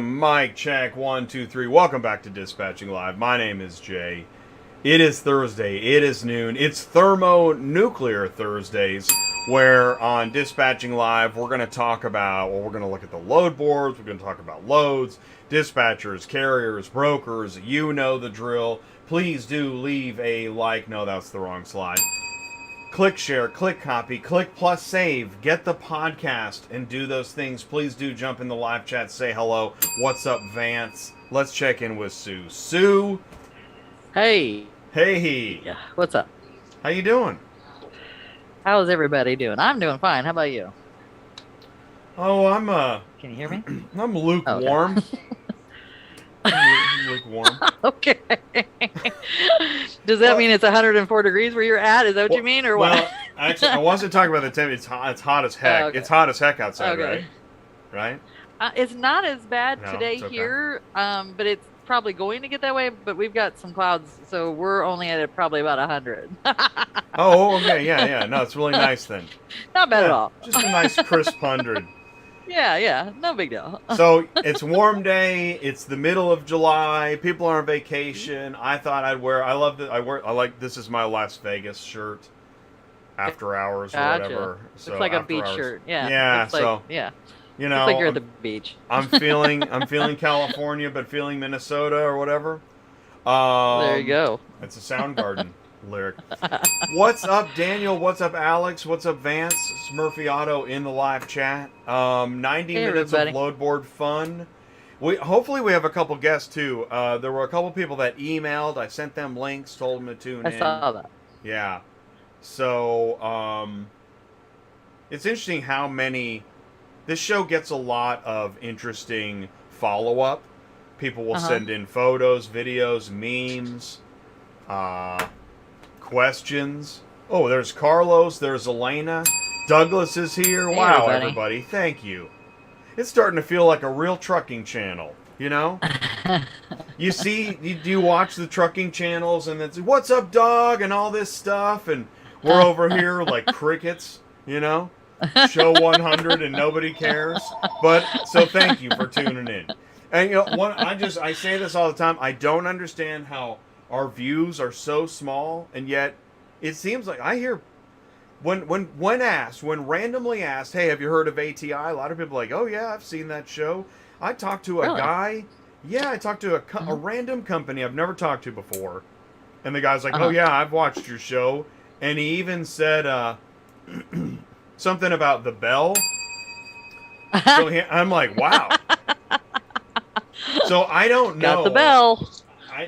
Mic check 1 2 3. Welcome back to Dispatching Live. My name is Jay. It is Thursday. It is noon. It's Thermonuclear Thursdays, where on Dispatching Live we're going to talk about, we're going to look at the load boards. We're going to talk about loads, dispatchers, carriers, brokers. You know the drill. Please do leave a like. No, that's the wrong slide. Click share, click copy, click plus save, get the podcast, and do those things. Please do jump in the live chat, say hello. What's up, Vance? Let's check in with Sue. Sue? Hey. Hey. Yeah. What's up? How you doing? How's everybody doing? I'm doing fine. How about you? Oh, I'm Can you hear me? I'm lukewarm. Okay. I'm lukewarm. Okay. Does that mean it's 104 degrees where you're at? Is that what you mean, or what? Well, actually, I wasn't talking about the temp. It's hot as heck. Oh, okay. It's hot as heck outside, Okay. right? It's not as bad No, today it's okay. here, but it's probably going to get that way. But we've got some clouds, so we're only at probably about 100. Oh, okay, yeah. No, it's really nice then. Not bad at all. Just a nice crisp 100. Yeah, no big deal. So it's warm day. It's the middle of July. People are on vacation. I thought I'd wear. I love that. I like. This is my Las Vegas shirt. After hours or Gotcha. whatever. Looks So like a after beach hours. shirt. Yeah. Yeah. Looks like, So yeah. you Looks like know, you're at the beach. I'm feeling California, but feeling Minnesota or whatever. There you go. It's a Soundgarden lyric. What's up, Daniel? What's up, Alex? What's up, Vance? It's Murphy Auto in the live chat. 90 Hey, minutes everybody. of load board fun. Hopefully we have a couple guests too. There were a couple people that emailed. I sent them links, told them to tune I in. saw that. Yeah. So it's interesting how many. This show gets a lot of interesting follow up. People will send in photos, videos, memes, questions. Oh, there's Carlos. There's Elena. Douglas is here. Hey, Wow, everybody. Thank you. It's starting to feel like a real trucking channel. You know? You do you watch the trucking channels and it's what's up, dog, and all this stuff, and we're over here like crickets, you know? Show 100 and nobody cares. But so thank you for tuning in. And you know, I say this all the time. I don't understand how our views are so small, and yet it seems like I hear when randomly asked, "Hey, have you heard of ATI?" A lot of people are like, "Oh yeah, I've seen that show." I talked to a Really? guy. Yeah, I talked to a random company I've never talked to before, and the guy's like, "Oh yeah, I've watched your show," and he even said something about the bell. So I'm like, wow. So I don't know. Got the bell.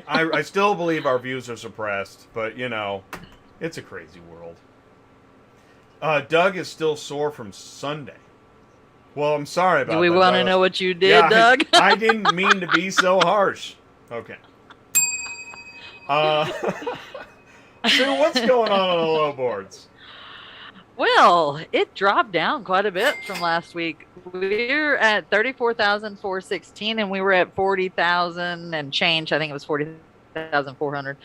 I still believe our views are suppressed, but you know, it's a crazy world. Doug is still sore from Sunday. Well, I'm sorry about that. Do we want to know what you did, Yeah, Doug? I didn't mean to be so harsh. Okay. Sue, what's going on the low boards? Well, it dropped down quite a bit from last week. We're at 34,416, and we were at 40,000 and change. I think it was 40,400.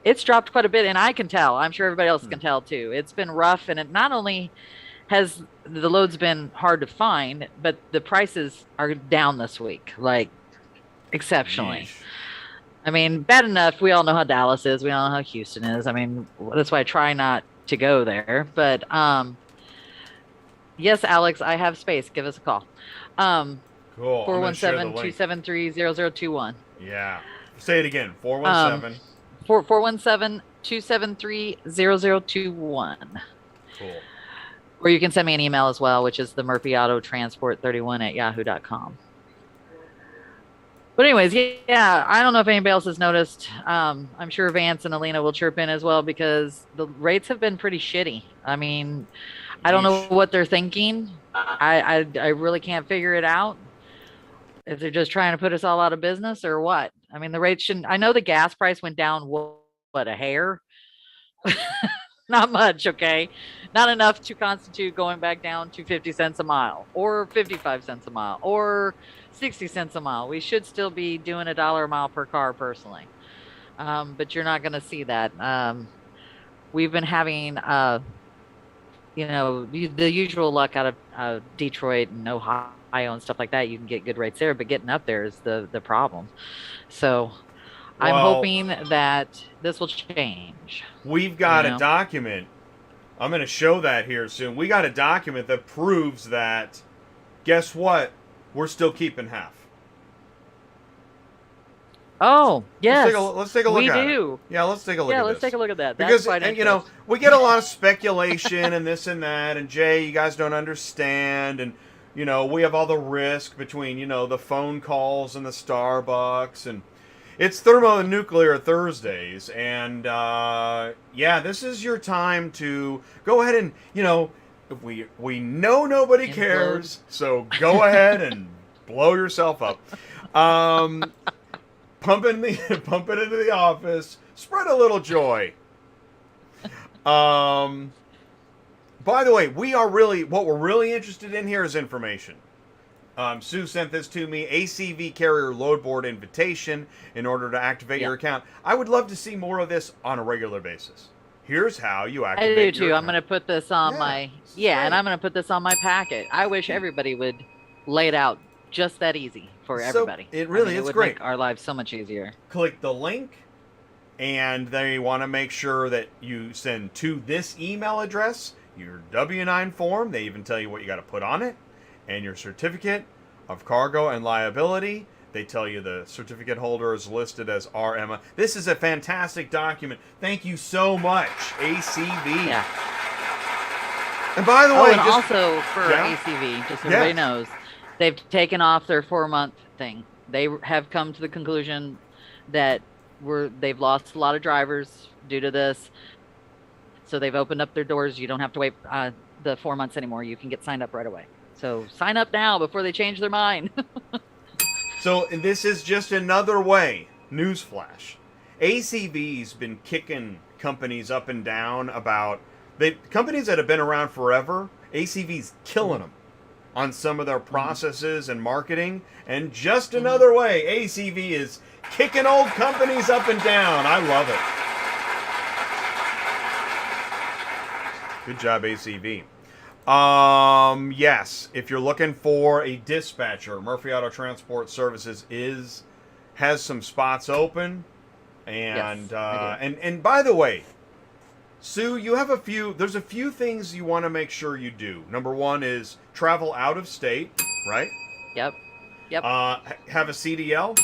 It's dropped quite a bit, and I can tell. I'm sure everybody else can tell too. It's been rough, and it not only has the loads been hard to find, but the prices are down this week, like exceptionally. Yeesh. I mean, bad enough. We all know how Dallas is. We all know how Houston is. I mean, that's why I try not to go there. But yes, Alex, I have space. Give us a call. Cool. 417-273-0021. Yeah. Say it again. 417. 417-273-0021. Cool. Or you can send me an email as well, which is the Murphy Auto Transport 31@yahoo.com. But anyways, yeah, I don't know if anybody else has noticed. I'm sure Vance and Elena will chirp in as well because the rates have been pretty shitty. I mean, I don't know what they're thinking. I really can't figure it out. If they're just trying to put us all out of business or what. I mean, the rates shouldn't. I know the gas price went down, what, a hair? Not much, okay? Not enough to constitute going back down to 50 cents a mile or 55 cents a mile or 60 cents a mile. We should still be doing $1 a mile per car personally. But you're not going to see that. We've been having the usual luck out of Detroit and Ohio and stuff like that. You can get good rates there, but getting up there is the problem. So I'm Well, hoping that this will change. we've You got a know. document. I'm going to show that here soon. We got a document that proves that, guess what? We're still keeping half. Oh yes, Let's take a look we at it. do. Yeah, let's take a look Yeah, at let's take this. a look at that. That's Because quite and, interesting. we get a lot of speculation and this and that, and Jay, you guys don't understand, and we have all the risk between the phone calls and the Starbucks, and it's thermonuclear Thursdays, and yeah, this is your time to go ahead and we know nobody Implode. cares, so go ahead and blow yourself up. Um, pump it into the office, spread a little joy. Um, by the way, what we're really interested in here is information. Sue sent this to me, ACV carrier load board invitation in order to activate Yeah, your account. I would love to see more of this on a regular basis. Here's how you I do activate your too. I'm account. gonna put this on Yeah, my this is yeah, and great. I'm gonna put this on my packet. I wish everybody would lay it out just that easy for So everybody. it I really mean, it is would great. make our lives so much easier. Click the link, and they want to make sure that you send to this email address your W-9 form. They even tell you what you got to put on it, and your certificate of cargo and liability. They tell you the certificate holder is listed as RM. This is a fantastic document. Thank you so much, ACV. Yeah. And by the Oh, way, and just also for yeah, ACV, just so everybody yes, knows, they've taken off their 4-month thing. They have come to the conclusion that they've lost a lot of drivers due to this. So they've opened up their doors. You don't have to wait the 4 months anymore. You can get signed up right away. So sign up now before they change their mind. So this is just another way. Newsflash: ACV's been kicking companies up and down about companies that have been around forever. ACV's killing them on some of their Hmm. processes and marketing, and just Hmm. another way ACV is kicking old companies up and down. I love it. Good job, ACV. Yes, if you're looking for a dispatcher, Murphy Auto Transport Services has some spots open, Yes, and I do. and by the way, Sue, you have there's a few things you want to make sure you do. Number one is travel out of state, right? Yep. Yep. Have a CDL.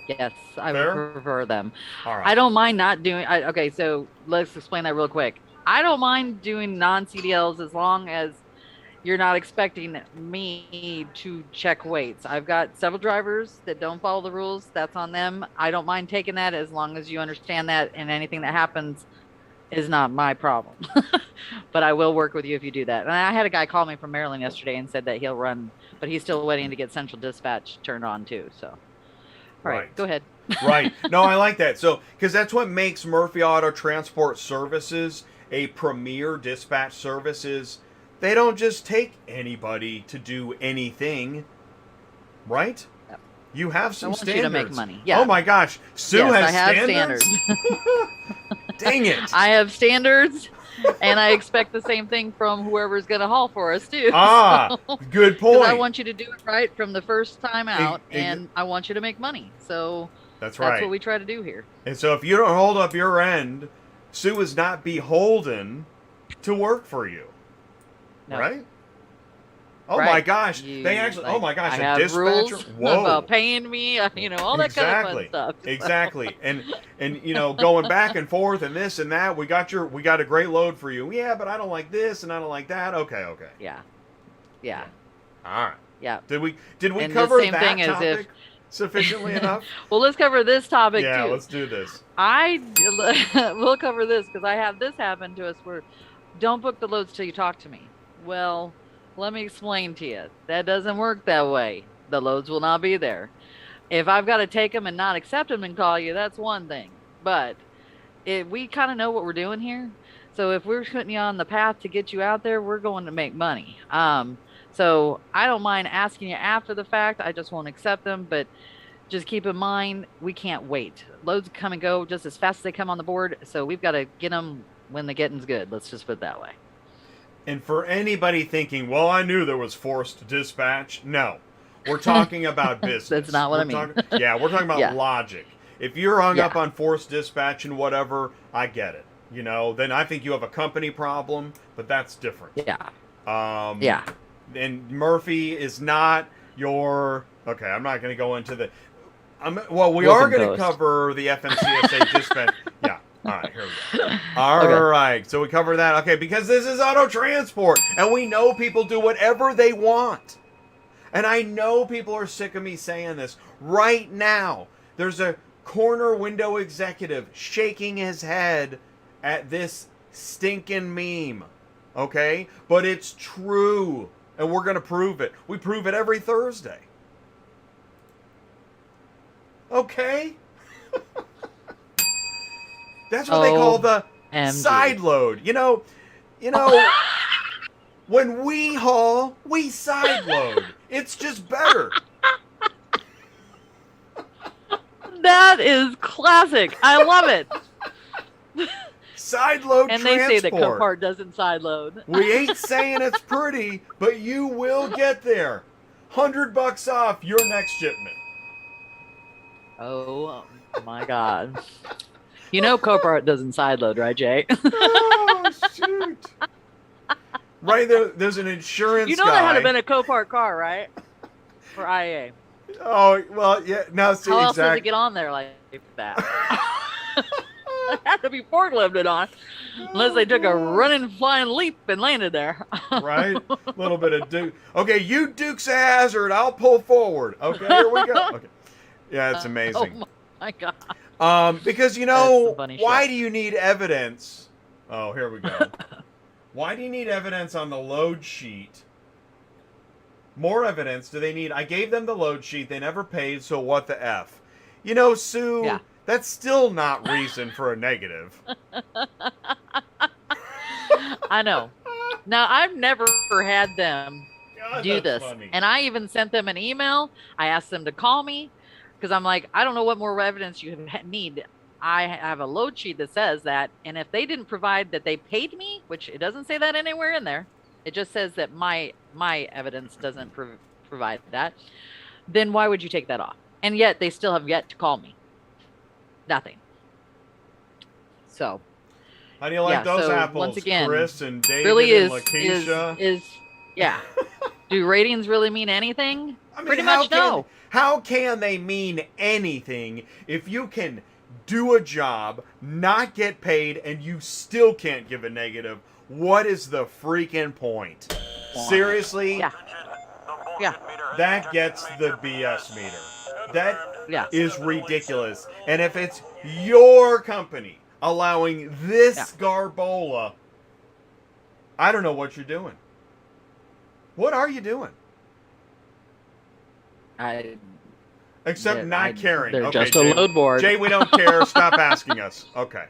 Yes, I would Fair. prefer them. All I right. don't mind not doing. Okay, so let's explain that real quick. I don't mind doing non-CDLs as long as you're not expecting me to check weights. I've got several drivers that don't follow the rules. That's on them. I don't mind taking that as long as you understand that, and anything that happens is not my problem. But I will work with you if you do that. And I had a guy call me from Maryland yesterday and said that he'll run, but he's still waiting to get Central Dispatch turned on too. So, all right, Right. go ahead. Right. No, I like that. So, because that's what makes Murphy Auto Transport Services a premier dispatch service is they don't just take anybody to do anything, right? Yep. You have I some want you to make standards. money. Oh Yeah. my gosh, Sue Yes, I has have standards? standards. Dang it. I have standards, and I expect the same thing from whoever's going to haul for us too. Ah, So, good because I point. want you to do it right from the first time Ex- out, ex- and I want you to make money. So that's that's what right. we try to do here. And so if you don't hold up your end, Sue is not beholden to work for you, No, right? Oh my right? gosh, they You actually. Oh like my gosh, I a have dispatcher. rules Whoa. about paying me, all that kind of fun Exactly. stuff. Exactly. And going back and forth and this and that. We got a great load for you. Yeah, but I don't like this and I don't like that. Okay, okay. Yeah, yeah, All right. yeah. Did we And the cover same that thing as topic if. sufficiently enough? Well, let's cover this topic Yeah, too. let's do this. I we'll cover this because I have this happen to us where don't book the loads till you talk to me. Well, let me explain to you. That doesn't work that way. The loads will not be there. If I've got to take them and not accept them and call you, that's one thing. But we kind of know what we're doing here. So if we're putting you on the path to get you out there, we're going to make money. So I don't mind asking you after the fact. I just won't accept them. But just keep in mind, we can't wait. Loads come and go just as fast as they come on the board. So we've got to get them when the getting's good. Let's just put it that way. And for anybody thinking, well, I knew there was forced dispatch. No. We're talking about business. That's not what I mean. We're talking about Yeah. logic. If you're hung up Yeah. on forced dispatch and whatever, I get it. You know, then I think you have a company problem, but that's different. Yeah. Um, Yeah. And Murphy is not your... Okay, I'm not going to go into the... well, we are going to cover the FMCSA dispatch. Yeah. All right, here we go. All right, so we cover that. Okay, because this is auto transport, and we know people do whatever they want. And I know people are sick of me saying this. Right now, there's a corner window executive shaking his head at this stinking meme. Okay? But it's true. And we're going to prove it. We prove it every Thursday. Okay? That's what they call the side load. You know, when we haul, we side load. It's just better. That is classic. I love it. Side load and transport. they say that Copart doesn't side load. We ain't saying it's pretty, but you will get there. $100 off your next shipment. Oh my God. You know Copart doesn't side load, right, Jay? Oh, shoot. Right there, there's an insurance guy. You know that had to been a Copart car, right? For IA. Oh, well, yeah. No, see, How else does it get on there like that? It had to be forklifted on. Unless they took a running, flying leap and landed there. Right? A little bit of Duke. Okay, you Dukes a hazard. I'll pull forward. Okay, here we go. Okay. Yeah, it's amazing. Oh, my God. Because, you know, why shit. do you need evidence? Oh, here we go. Why do you need evidence on the load sheet? More evidence do they need? I gave them the load sheet. They never paid, so what the F? You know, Sue, that's still not reason for a negative. I know. Now, I've never had them do this. Funny. And I even sent them an email. I asked them to call me because I'm like, I don't know what more evidence you need. I have a load sheet that says that. And if they didn't provide that they paid me, which it doesn't say that anywhere in there, it just says that my evidence doesn't provide that, then why would you take that off? And yet they still have yet to call me. Nothing. So. How do you like those apples, once again, Chris and David really and Lakeisha? Yeah. Do ratings really mean anything? I mean, pretty much no. How can they mean anything if you can do a job, not get paid, and you still can't give a negative? What is the freaking point? Seriously? Yeah. That gets the BS meter. That is ridiculous. And if it's your company allowing this garbola, I don't know what you're doing. What are you doing? Except not caring. They're okay, just a load board. Jay, we don't care. Stop asking us. Okay.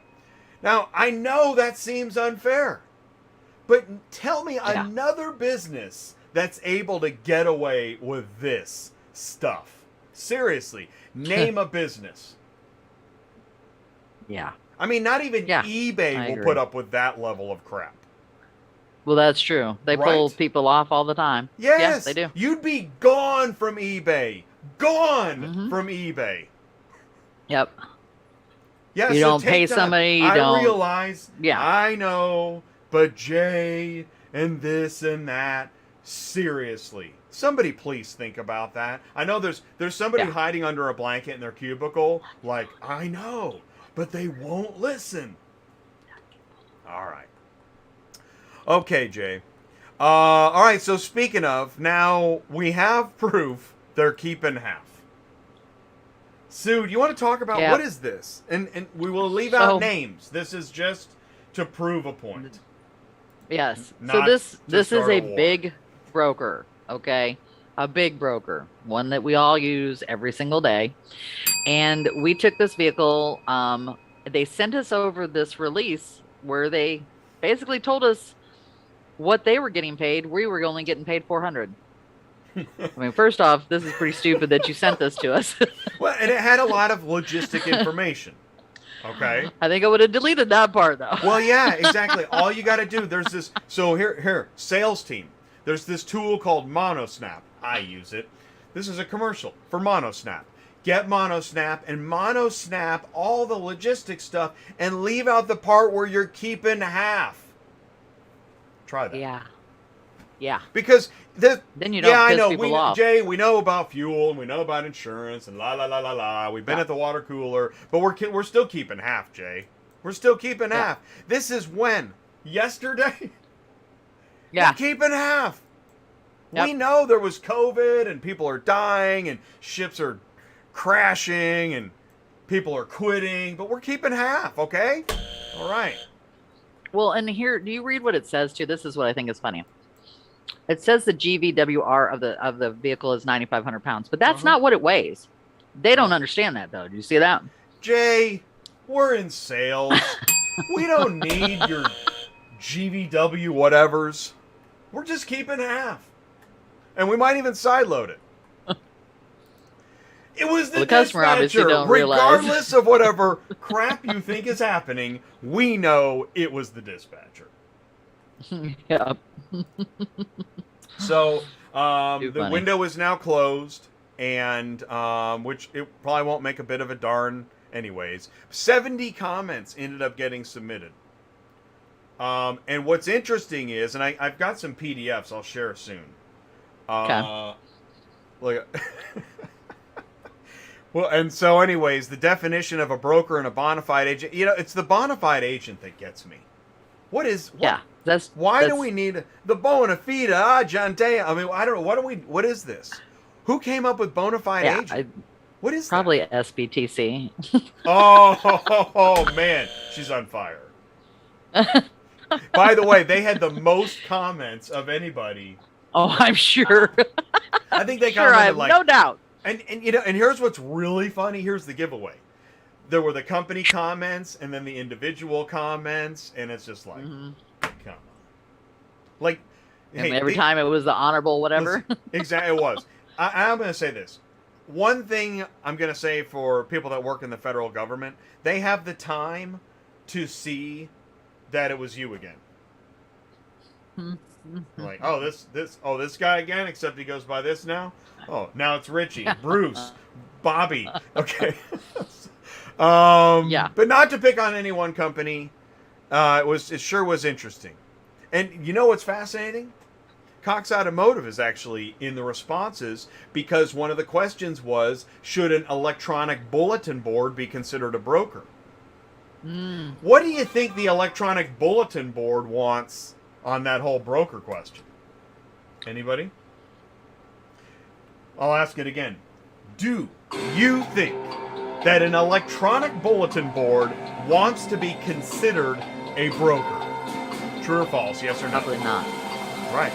Now, I know that seems unfair. But tell me another business that's able to get away with this stuff. Seriously. Name a business. Yeah. I mean, not even eBay will put up with that level of crap. Well, that's true. They pull people off all the time. Yes, yeah, they do. You'd be gone from eBay. Gone from eBay. Yep. Yeah, you don't pay somebody. You don't. I realize. Yeah. I know. But Jay and this and that. Seriously. Somebody please think about that. I know there's somebody hiding under a blanket in their cubicle. Like, I know. But they won't listen. All right. Okay, Jay. All right, so speaking of, now we have proof they're keeping half. Sue, do you want to talk about what is this? And we will leave out names. This is just to prove a point. Yes. So this is a big broker, okay? A big broker, one that we all use every single day. And we took this vehicle. They sent us over this release where they basically told us what they were getting paid. We were only getting paid $400. I mean, first off, this is pretty stupid that you sent this to us. Well, and it had a lot of logistic information. Okay. I think I would have deleted that part though. Well, yeah, exactly. All you got to do, there's this. So here, sales team. There's this tool called MonoSnap. I use it. This is a commercial for MonoSnap. Get MonoSnap and MonoSnap all the logistics stuff and leave out the part where you're keeping half. Try that. Yeah. Yeah. Because then you don't piss people off. Jay, we know about fuel and we know about insurance and la la la la la. We've been at the water cooler, but we're still keeping half, Jay. We're still keeping half. This is when? Yesterday? Yeah. We're keeping half. Yep. We know there was COVID and people are dying and ships are crashing and people are quitting, but we're keeping half, okay? All right. Well, and here, do you read what it says too? This is what I think is funny. It says the GVWR of the vehicle is 9,500 pounds, but that's not what it weighs. They don't understand that, though. Do you see that? Jay, we're in sales. We don't need your GVW whatevers. We're just keeping half. And we might even sideload it. It was the customer obviously dispatcher. don't realize. Regardless of whatever crap you think is happening, we know it was the dispatcher. Yeah. So the window is now closed, and which it probably won't make a bit of a darn anyways. 70 comments ended up getting submitted. And what's interesting is, and I've got some PDFs I'll share soon. Okay. Look. Well, and so anyways, the definition of a broker and a bona fide agent, it's the bona fide agent that gets me. What? Yeah. Why do we need the bona fide John Day? I mean, I don't know. What is this? Who came up with bona fide agent? What is probably SBTC. Oh, man, she's on fire. By the way, they had the most comments of anybody. Oh, I'm sure. I think they commented I have no doubt. And here's what's really funny. Here's the giveaway. There were the company comments and then the individual comments, and it's just like, come on. Like, and every time it was the honorable whatever. Exactly, it was. I'm going to say this. One thing I'm going to say for people that work in the federal government, they have the time to see that it was you again. Like, this guy again, except he goes by this now. Oh, now it's Richie, Bruce, Bobby. Okay. But not to pick on any one company. It sure was interesting. And you know what's fascinating? Cox Automotive is actually in the responses because one of the questions was, should an electronic bulletin board be considered a broker? What do you think the electronic bulletin board wants on that whole broker question? Anybody? I'll ask it again. Do you think that an electronic bulletin board wants to be considered a broker? True or false? Yes or no? Probably not. Right.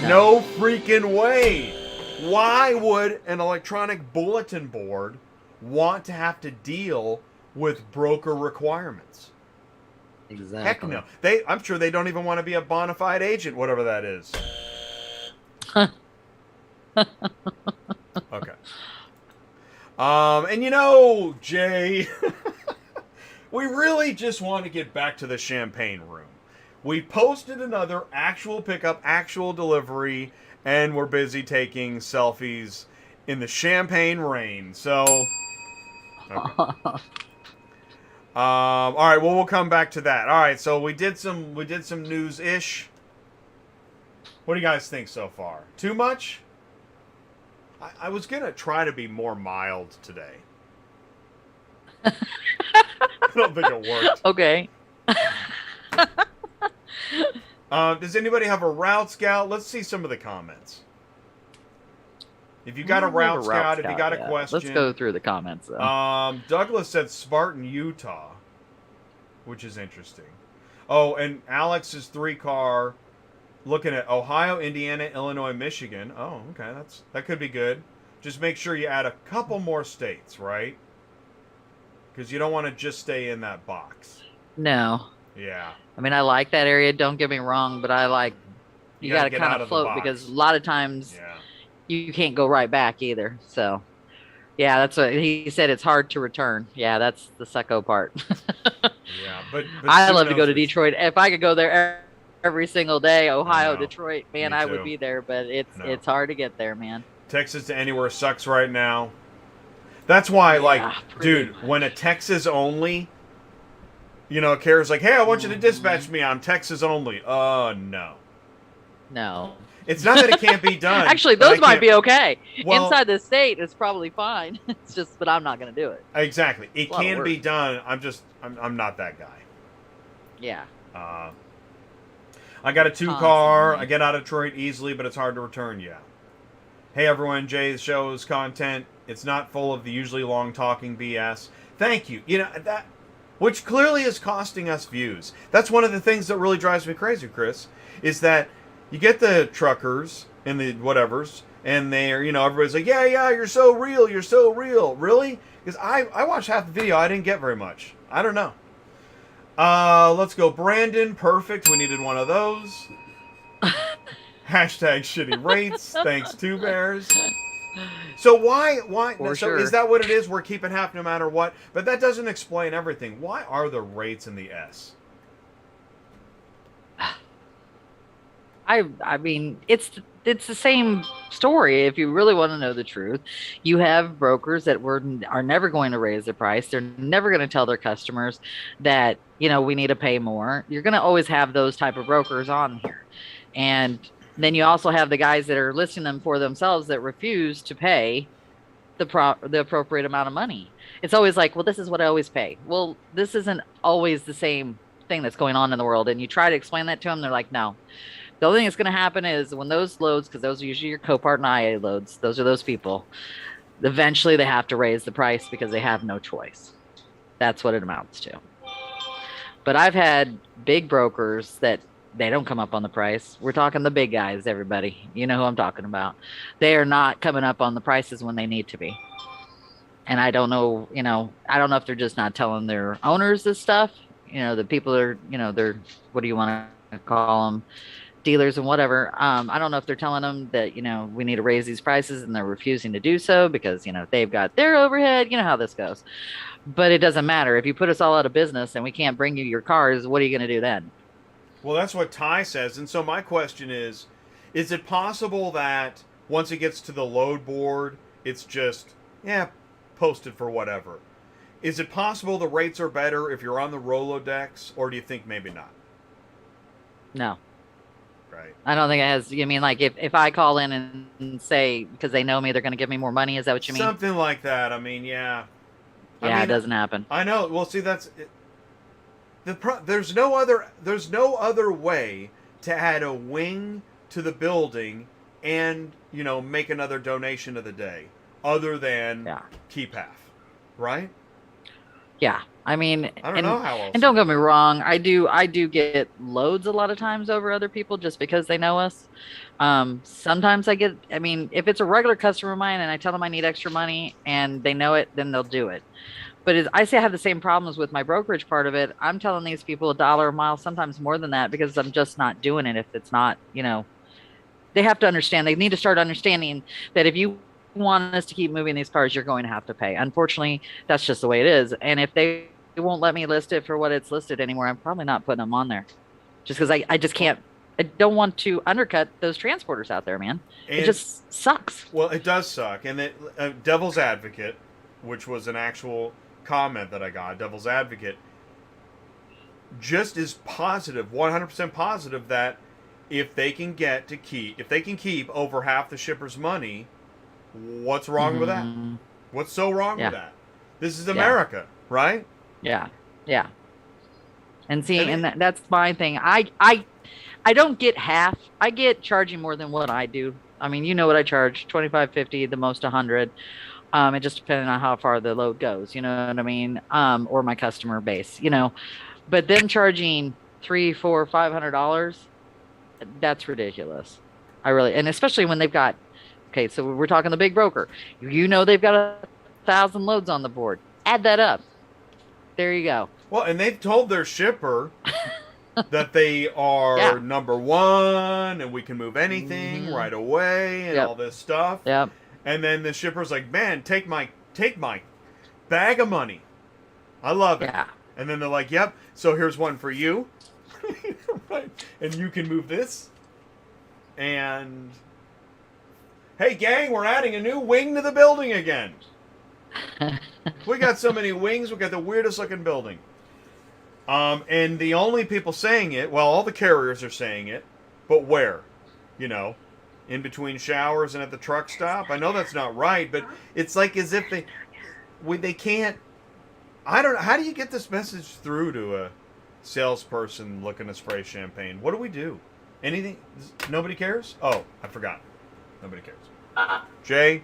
No freaking way. Why would an electronic bulletin board want to have to deal with broker requirements? Exactly. Heck no. I'm sure they don't even want to be a bona fide agent, whatever that is. Okay. And Jay, we really just want to get back to the champagne room. We posted another actual pickup, actual delivery, and we're busy taking selfies in the champagne rain. So, okay. All right. Well, we'll come back to that. All right. So we did some news-ish. What do you guys think so far? Too much? I was gonna try to be more mild today. I don't think it worked. Okay. Does anybody have a route scout? Let's see some of the comments. If you got a route scout, if you got a question. Let's go through the comments, though. Douglas said Spartan, Utah, which is interesting. Oh, and Alex's 3-car, looking at Ohio, Indiana, Illinois, Michigan. Oh, okay, that could be good. Just make sure you add a couple more states, right? Because you don't want to just stay in that box. No. Yeah. I mean, I like that area. Don't get me wrong, but I like you got to kind of float because a lot of times you can't go right back either. So, Yeah, that's what he said. It's hard to return. Yeah, that's the sucko part. Yeah, but I Sue love to go knows to what she, Detroit. If I could go there every single day, I Ohio, know. Detroit, man, Me I would too. be there. But I know. it's hard to get there, man. Texas to anywhere sucks right now. That's why, like, Yeah, pretty dude, when a much. Texas only, a carrier's like, hey, I want you to Hmm. dispatch me. I'm Texas only. No. No. It's not that it can't be done, Actually, but I those might can't. be okay. Well, Inside the state, it's probably fine. It's just, but I'm not going to do it. exactly. It's It a lot of can work. be done. I'm not that guy. Yeah, Uh, I got a two car. I constantly. get out of Detroit easily, but it's hard to return. Yeah. Hey everyone, Jay's show's content. It's not full of the usually long talking BS. Thank you. That, which clearly is costing us views. That's one of the things that really drives me crazy, Chris, is that you get the truckers and the whatevers, and they're everybody's like, yeah, you're so real, really? Because I watched half the video, I didn't get very much. I don't know. Let's go, Brandon. Perfect. We needed one of those. Hashtag shitty rates. Thanks, Two Bears. So why? For So is sure. that what it is? We're keeping half no matter what. But that doesn't explain everything. Why are the rates in the S? I mean, it's the same story. If you really want to know the truth, you have brokers that are never going to raise their price. They're never going to tell their customers that, we need to pay more. You're going to always have those type of brokers on here. And then you also have the guys that are listing them for themselves that refuse to pay the appropriate amount of money. It's always like, well, this is what I always pay. Well, this isn't always the same thing that's going on in the world. And you try to explain that to them, they're like, no. The only thing that's going to happen is when those loads, because those are usually your Copart and IA loads, those are those people. Eventually, they have to raise the price because they have no choice. That's what it amounts to. But I've had big brokers that they don't come up on the price. We're talking the big guys, everybody. You know who I'm talking about. They are not coming up on the prices when they need to be. And I don't know, I don't know if they're just not telling their owners this stuff. The people are, they're, what do you want to call them? Dealers and whatever. I don't know if they're telling them that, we need to raise these prices and they're refusing to do so because, they've got their overhead. You know how this goes. But it doesn't matter. If you put us all out of business and we can't bring you your cars, what are you going to do then? Well, that's what Ty says. And so my question is it possible that once it gets to the load board, it's just, posted for whatever? Is it possible the rates are better if you're on the Rolodex, or do you think maybe not? No, Right. I don't think it has. You mean like if I call in and say, because they know me, they're going to give me more money? Is that what you mean? Something like that. I mean, yeah. I Yeah, it mean, doesn't happen. I know. Well, see, there's no other way to add a wing to the building and make another donation of the day other than Yeah. keep half, right? Yeah. I mean, I don't and know how and else to don't do get me it. wrong, I do get loads a lot of times over other people just because they know us. Sometimes I mean, if it's a regular customer of mine and I tell them I need extra money and they know it, then they'll do it. But I say I have the same problems with my brokerage part of it. I'm telling these people $1 a mile, sometimes more than that, because I'm just not doing it if it's not, they have to understand. They need to start understanding that if you want us to keep moving these cars, you're going to have to pay. Unfortunately, that's just the way it is. And if they won't let me list it for what it's listed anymore, I'm probably not putting them on there just because I just Well, can't. I don't want to undercut those transporters out there, man. It and just sucks. well, it does suck. And Devil's Advocate, which was an actual comment that I got, Devil's Advocate, just is positive, 100% positive that if they can keep over half the shipper's money, what's wrong with that? Mm, What's so wrong with yeah, that? This is yeah, America, right? yeah, yeah. And see, And and it, that's my thing. I don't get half. I get charging more than what I do. I mean, you know what I charge, 25, 50, the most 100. It just depending on how far the load goes, you know what I mean? Or my customer base. But them charging three, four, $500, that's ridiculous. And especially when they've got, okay, so we're talking the big broker. They've got 1,000 loads on the board. Add that up. There you go. well, and they've told their shipper that they Yeah. are number one and we can move anything Hmm. right away and all Yep. this stuff. Yep. And then the shipper's like, man, take my take my bag of money. I love it. Yeah. And then they're like, yep, so here's one for you. Right? And you can move this. And hey, gang, we're adding a new wing to the building again. We got so many wings, we got the weirdest looking building. And the only people saying it, well, all the carriers are saying it, but where? You know, in between showers and at the truck stop? I know that's not right, but it's like as if they can't. I don't know. How do you get this message through to a salesperson looking to spray champagne? What do we do? Anything? Nobody cares? Oh, I forgot. Nobody cares. Jay?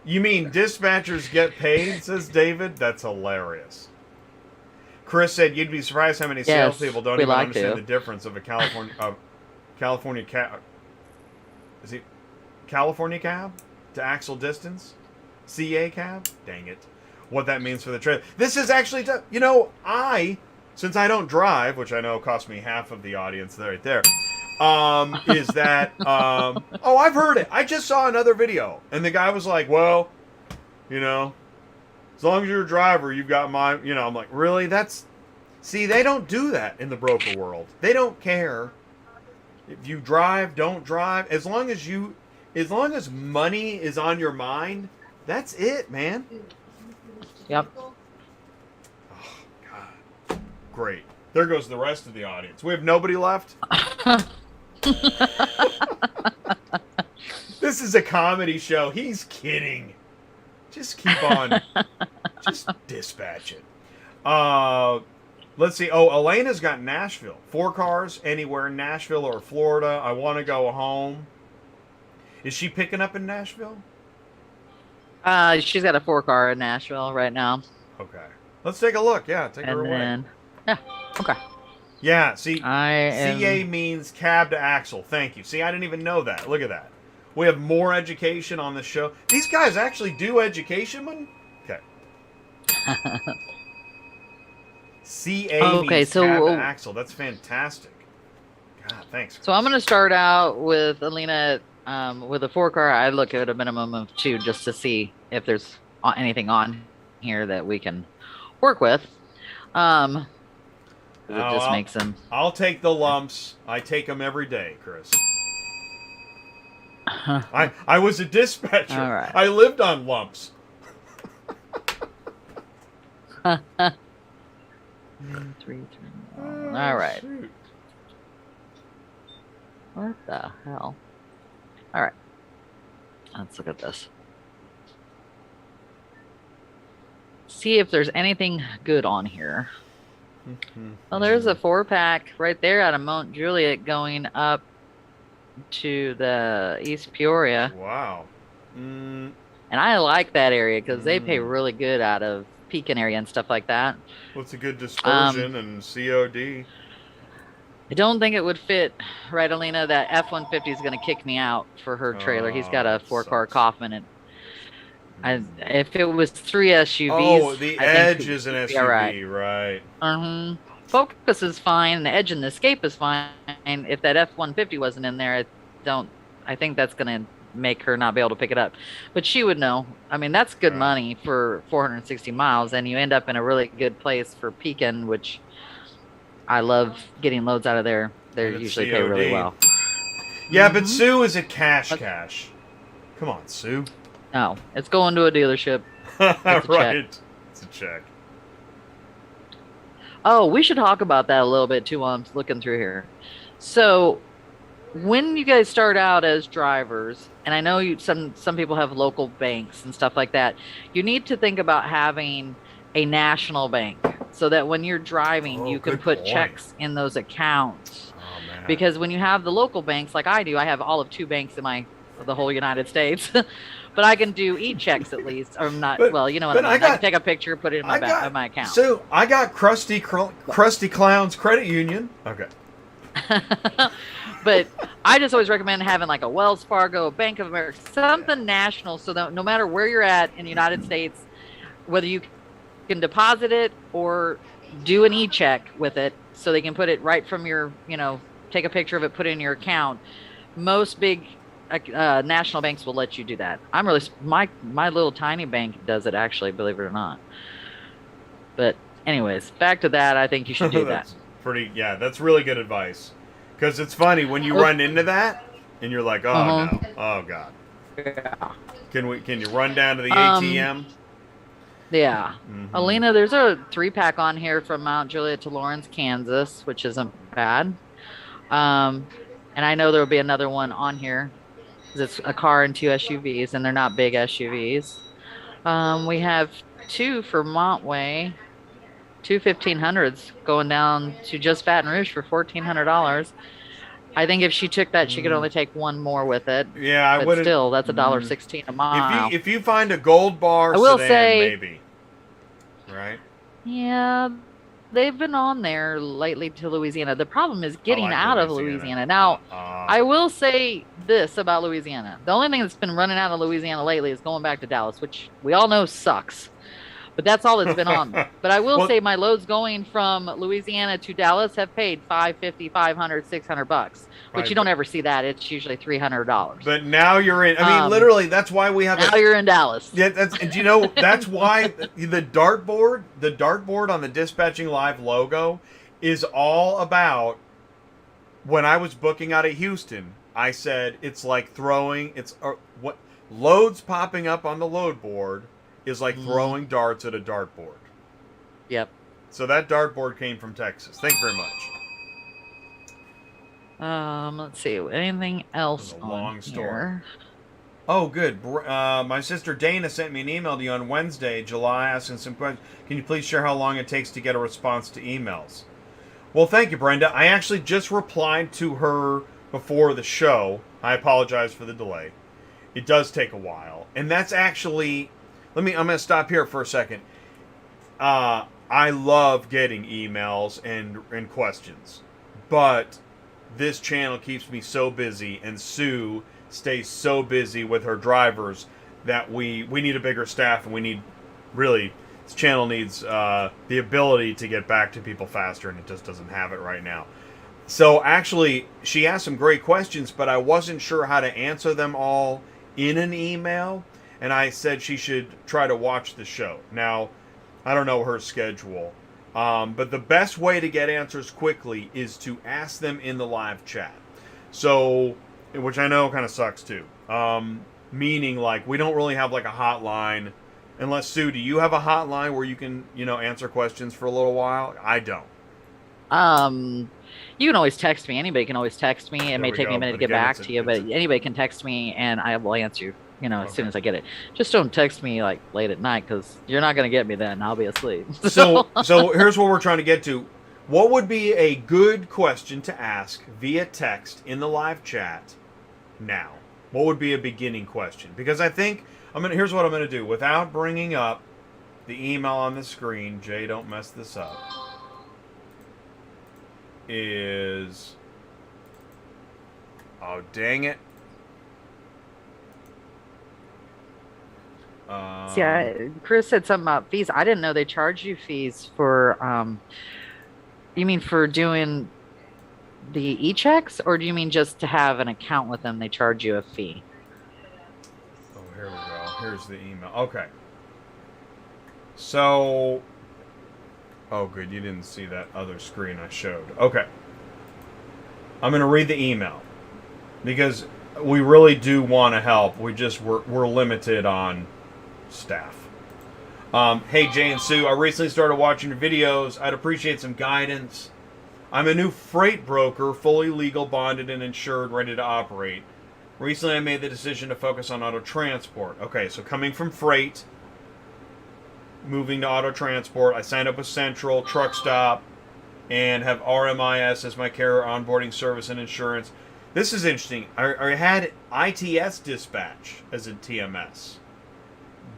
You mean dispatchers get paid, says David? That's hilarious. Chris said you'd be surprised how many salespeople don't even understand the difference of a California cab. Is it California cab to axle distance? CA cab? Dang it. What that means for the trade. This is actually, you know, since I don't drive, which I know cost me half of the audience right there, is that, oh, I've heard it. I just saw another video, and the guy was like, well, you know, as long as you're a driver, you've got my, you know, I'm like, really? See, they don't do that in the broker world. They don't care if you drive, don't drive. As long as money is on your mind, that's it, man. Yep. Oh, God. Great. There goes the rest of the audience. We have nobody left? This is a comedy show. He's kidding. Just keep on. Just dispatch it. Let's see. Oh, Elena's got Nashville. 4 cars anywhere in Nashville or Florida. I want to go home. Is she picking up in Nashville? She's got a 4-car in Nashville right now. Okay. Let's take a look. Yeah, take her away. Yeah. Okay. Yeah, see, CA means cab to axle. Thank you. See, I didn't even know that. Look at that. We have more education on the show. These guys actually do education, man? Okay. CA means cab to axle. That's fantastic. God, thanks. So I'm going to start out with Elena with a 4-car. I look at a minimum of 2 just to see if there's anything on here that we can work with. It just makes them. I'll take the lumps. I take them every day, Chris. I was a dispatcher. All right. I lived on lumps. 3, 3. All right. Shoot. What the hell? All right. Let's look at this. See if there's anything good on here. Well, there's a 4-pack right there out of Mount Juliet going up to the East Peoria. Wow. And I like that area because they pay really good out of Pekin area and stuff like that. What's a good dispersion and COD? I don't think it would fit, right, Elena? That F-150 is going to kick me out for her trailer. He's got a 4-car Kaufman. If it was 3 SUVs, oh, the Edge is an SUV, right? Focus is fine. The Edge and the Escape is fine. If that F-150 wasn't in there, I think that's going to make her not be able to pick it up. But she would know. I mean, that's good money for 460 miles, and you end up in a really good place for Pekin, which I love getting loads out of there. They usually pay really well. Yeah, but Sue is a cash. Come on, Sue. No, it's going to a dealership. Right. It's a check. Oh, we should talk about that a little bit too while I'm looking through here. So, when you guys start out as drivers, and I know some people have local banks and stuff like that, you need to think about having a national bank so that when you're driving, you can put checks in those accounts. Oh, man. Because when you have the local banks, like I do, I have all of 2 banks in the whole United States. But I can do e-checks at least, or not. Well, you know what I mean. I can take a picture, put it in my account. So I got Krusty Clown's credit union. Okay. But I just always recommend having like a Wells Fargo, a Bank of America, something national, so that no matter where you're at in the United States, whether you can deposit it or do an e-check with it, so they can put it right from your, take a picture of it, put it in your account. Most big national banks will let you do that. I'm really my little tiny bank does it actually, believe it or not. But anyways, back to that. I think you should do that. That's pretty. Yeah, that's really good advice. Because it's funny when you Oh, run into that and you're like, oh uh-huh. no, oh god. Yeah. Can you run down to the Um, ATM? yeah. Mm-hmm. Alina, there's a 3-pack on here from Mount Juliet to Lawrence, Kansas, which isn't bad. Um, and I know there will be another one on here because it's a car and 2 SUVs, and they're not big SUVs. We have two for Montway, two 1500s going down to just Baton Rouge for $1,400. I think if she took that, she could only take one more with it, Yeah, I but wouldn't. still, that's $1.16 a mile. If you find a gold bar I will sedan, say, maybe, right? yeah, they've been on there lately to Louisiana. The problem is I getting like out of Louisiana. Louisiana. Now, Uh, I will say this about Louisiana. The only thing that's been running out of Louisiana lately is going back to Dallas, which we all know sucks. But that's all that's been on there. But I will well, say my loads going from Louisiana to Dallas have paid 550, 500, $600, which right, you don't ever see that. It's usually $300. but now you're in. I mean, Um, literally, that's why we have now a. you're in Dallas. Yeah, that's. Do you know that's why the dartboard on the Dispatching Live logo is all about. When I was booking out of Houston, I said it's like throwing. It's what loads popping up on the load board is like Mm, throwing darts at a dartboard. yep. So that dartboard came from Texas. Thank you very much. Let's see. Anything else It was a on long story. here? Oh, good. My sister Dana sent me an email to you on Wednesday, July, asking some questions. Can you please share how long it takes to get a response to emails? Well, thank you, Brenda. I actually just replied to her before the show. I apologize for the delay. It does take a while, and that's actually. I'm going to stop here for a second. I love getting emails and questions, but this channel keeps me so busy, and Sue stays so busy with her drivers that we need a bigger staff, and we need really this channel needs the ability to get back to people faster, and it just doesn't have it right now. So actually, she asked some great questions, but I wasn't sure how to answer them all in an email, and I said she should try to watch the show. Now, I don't know her schedule, but the best way to get answers quickly is to ask them in the live chat. So, which I know kind of sucks too. Meaning, like, we don't really have like a hotline. Unless, Sue, do you have a hotline where you can, answer questions for a little while? I don't. Um, you can always text me. Anybody can always text me. It There may we take me a go. minute to But get again, back to you, but anybody can text me and I will answer you, as soon Okay. as I get it. Just don't text me like late at night because you're not going to get me then. I'll be asleep. So here's what we're trying to get to. What would be a good question to ask via text in the live chat now? What would be a beginning question? Because I think here's what I'm gonna do without bringing up the email on the screen. Jay, don't mess this up. Is oh dang it. See, Chris said something about fees. I didn't know they charge you fees for, you mean for doing the e-checks, or do you mean just to have an account with them, they charge you a fee? Oh, here we go. Here's the email. Okay. So, oh, good. You didn't see that other screen I showed. Okay. I'm going to read the email because we really do want to help. We're limited on staff. Hey, Jay and Sue, I recently started watching your videos. I'd appreciate some guidance. I'm a new freight broker, fully legal, bonded, and insured, ready to operate. Recently, I made the decision to focus on auto transport. Okay, so coming from freight, moving to auto transport, I signed up with Central, Truck Stop, and have RMIS as my carrier onboarding service and insurance. This is interesting. I had ITS Dispatch as a TMS.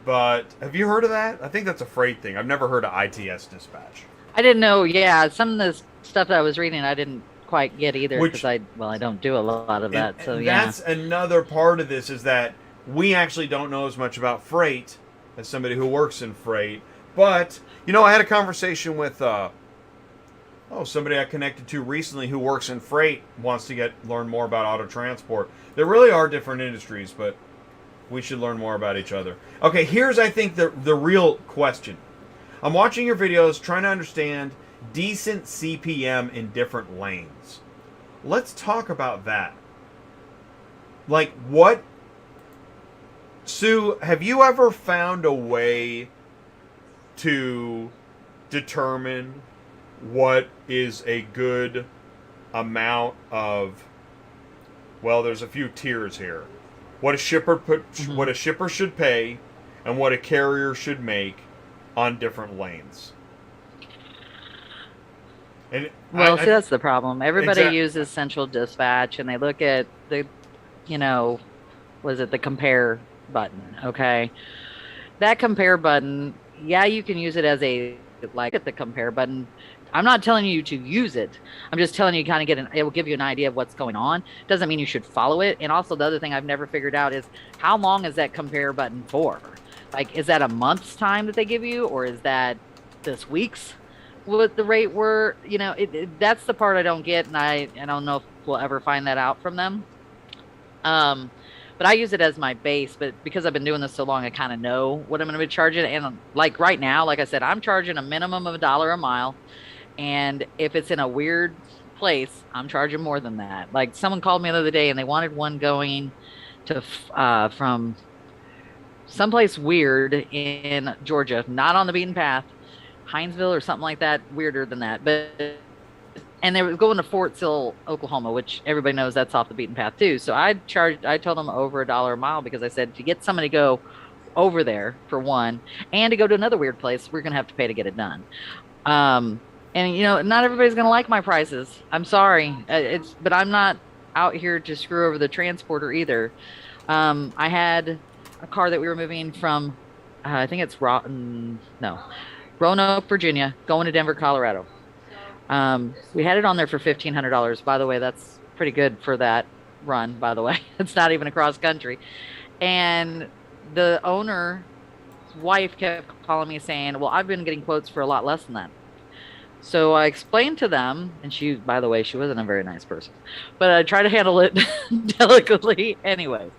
But have you heard of that? I think that's a freight thing. I've never heard of ITS Dispatch. I didn't know. Yeah, some of the stuff that I was reading, I didn't quite get either because I don't do a lot of that. So yeah, that's another part of this is that we actually don't know as much about freight as somebody who works in freight. But I had a conversation with Oh, somebody I connected to recently who works in freight wants to learn more about auto transport. There really are different industries, but we should learn more about each other. Okay, here's I think the real question. I'm watching your videos trying to understand decent CPM in different lanes. Let's talk about that. Like what Sue, have you ever found a way to determine what is a good amount of, well, there's a few tiers here. What a shipper should pay and what a carrier should make on different lanes. And Well, see, that's the problem. Everybody Exact- uses Central Dispatch, and they look at the, was it the compare button? Okay, that compare button. Yeah, you can use it as a at the compare button. I'm not telling you to use it. I'm just telling you kind of it will give you an idea of what's going on. Doesn't mean you should follow it. And also the other thing I've never figured out is how long is that compare button for? Like, is that a month's time that they give you, or is that this week's what the rate were? That's the part I don't get, and I don't know if we'll ever find that out from them. But I use it as my base, but because I've been doing this so long, I kind of know what I'm going to be charging. And like right now, like I said, I'm charging a minimum of $1 a mile. And if it's in a weird place, I'm charging more than that. Like someone called me the other day and they wanted one going to from someplace weird in Georgia, not on the beaten path, Hinesville or something like that, weirder than that. And they were going to Fort Sill, Oklahoma, which everybody knows that's off the beaten path too. So I told them over $1 a mile because I said to get somebody to go over there for one, and to go to another weird place, we're going to have to pay to get it done. And not everybody's going to like my prices. I'm sorry. But I'm not out here to screw over the transporter either. I had a car that we were moving from, I think it's Roanoke, Virginia, going to Denver, Colorado. We had it on there for $1,500. By the way, that's pretty good for that run, by the way. It's not even across country. And the owner's wife kept calling me saying, well, I've been getting quotes for a lot less than that. So I explained to them, and she, by the way, she wasn't a very nice person, but I tried to handle it delicately anyways.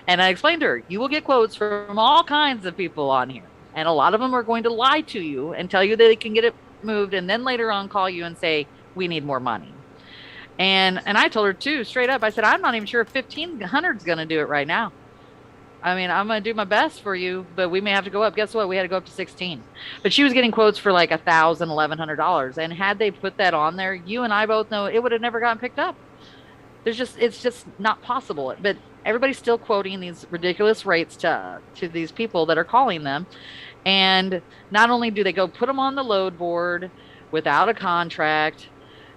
And I explained to her, you will get quotes from all kinds of people on here. And a lot of them are going to lie to you and tell you that they can get it moved, and then later on call you and say, we need more money. And I told her too, straight up, I said, I'm not even sure if 1,500 is going to do it right now. I mean, I'm going to do my best for you, but we may have to go up. Guess what? We had to go up to 16. But she was getting quotes for like $1,000, $1,100. And had they put that on there, you and I both know it would have never gotten picked up. It's just not possible. But everybody's still quoting these ridiculous rates to these people that are calling them. And not only do they go put them on the load board without a contract,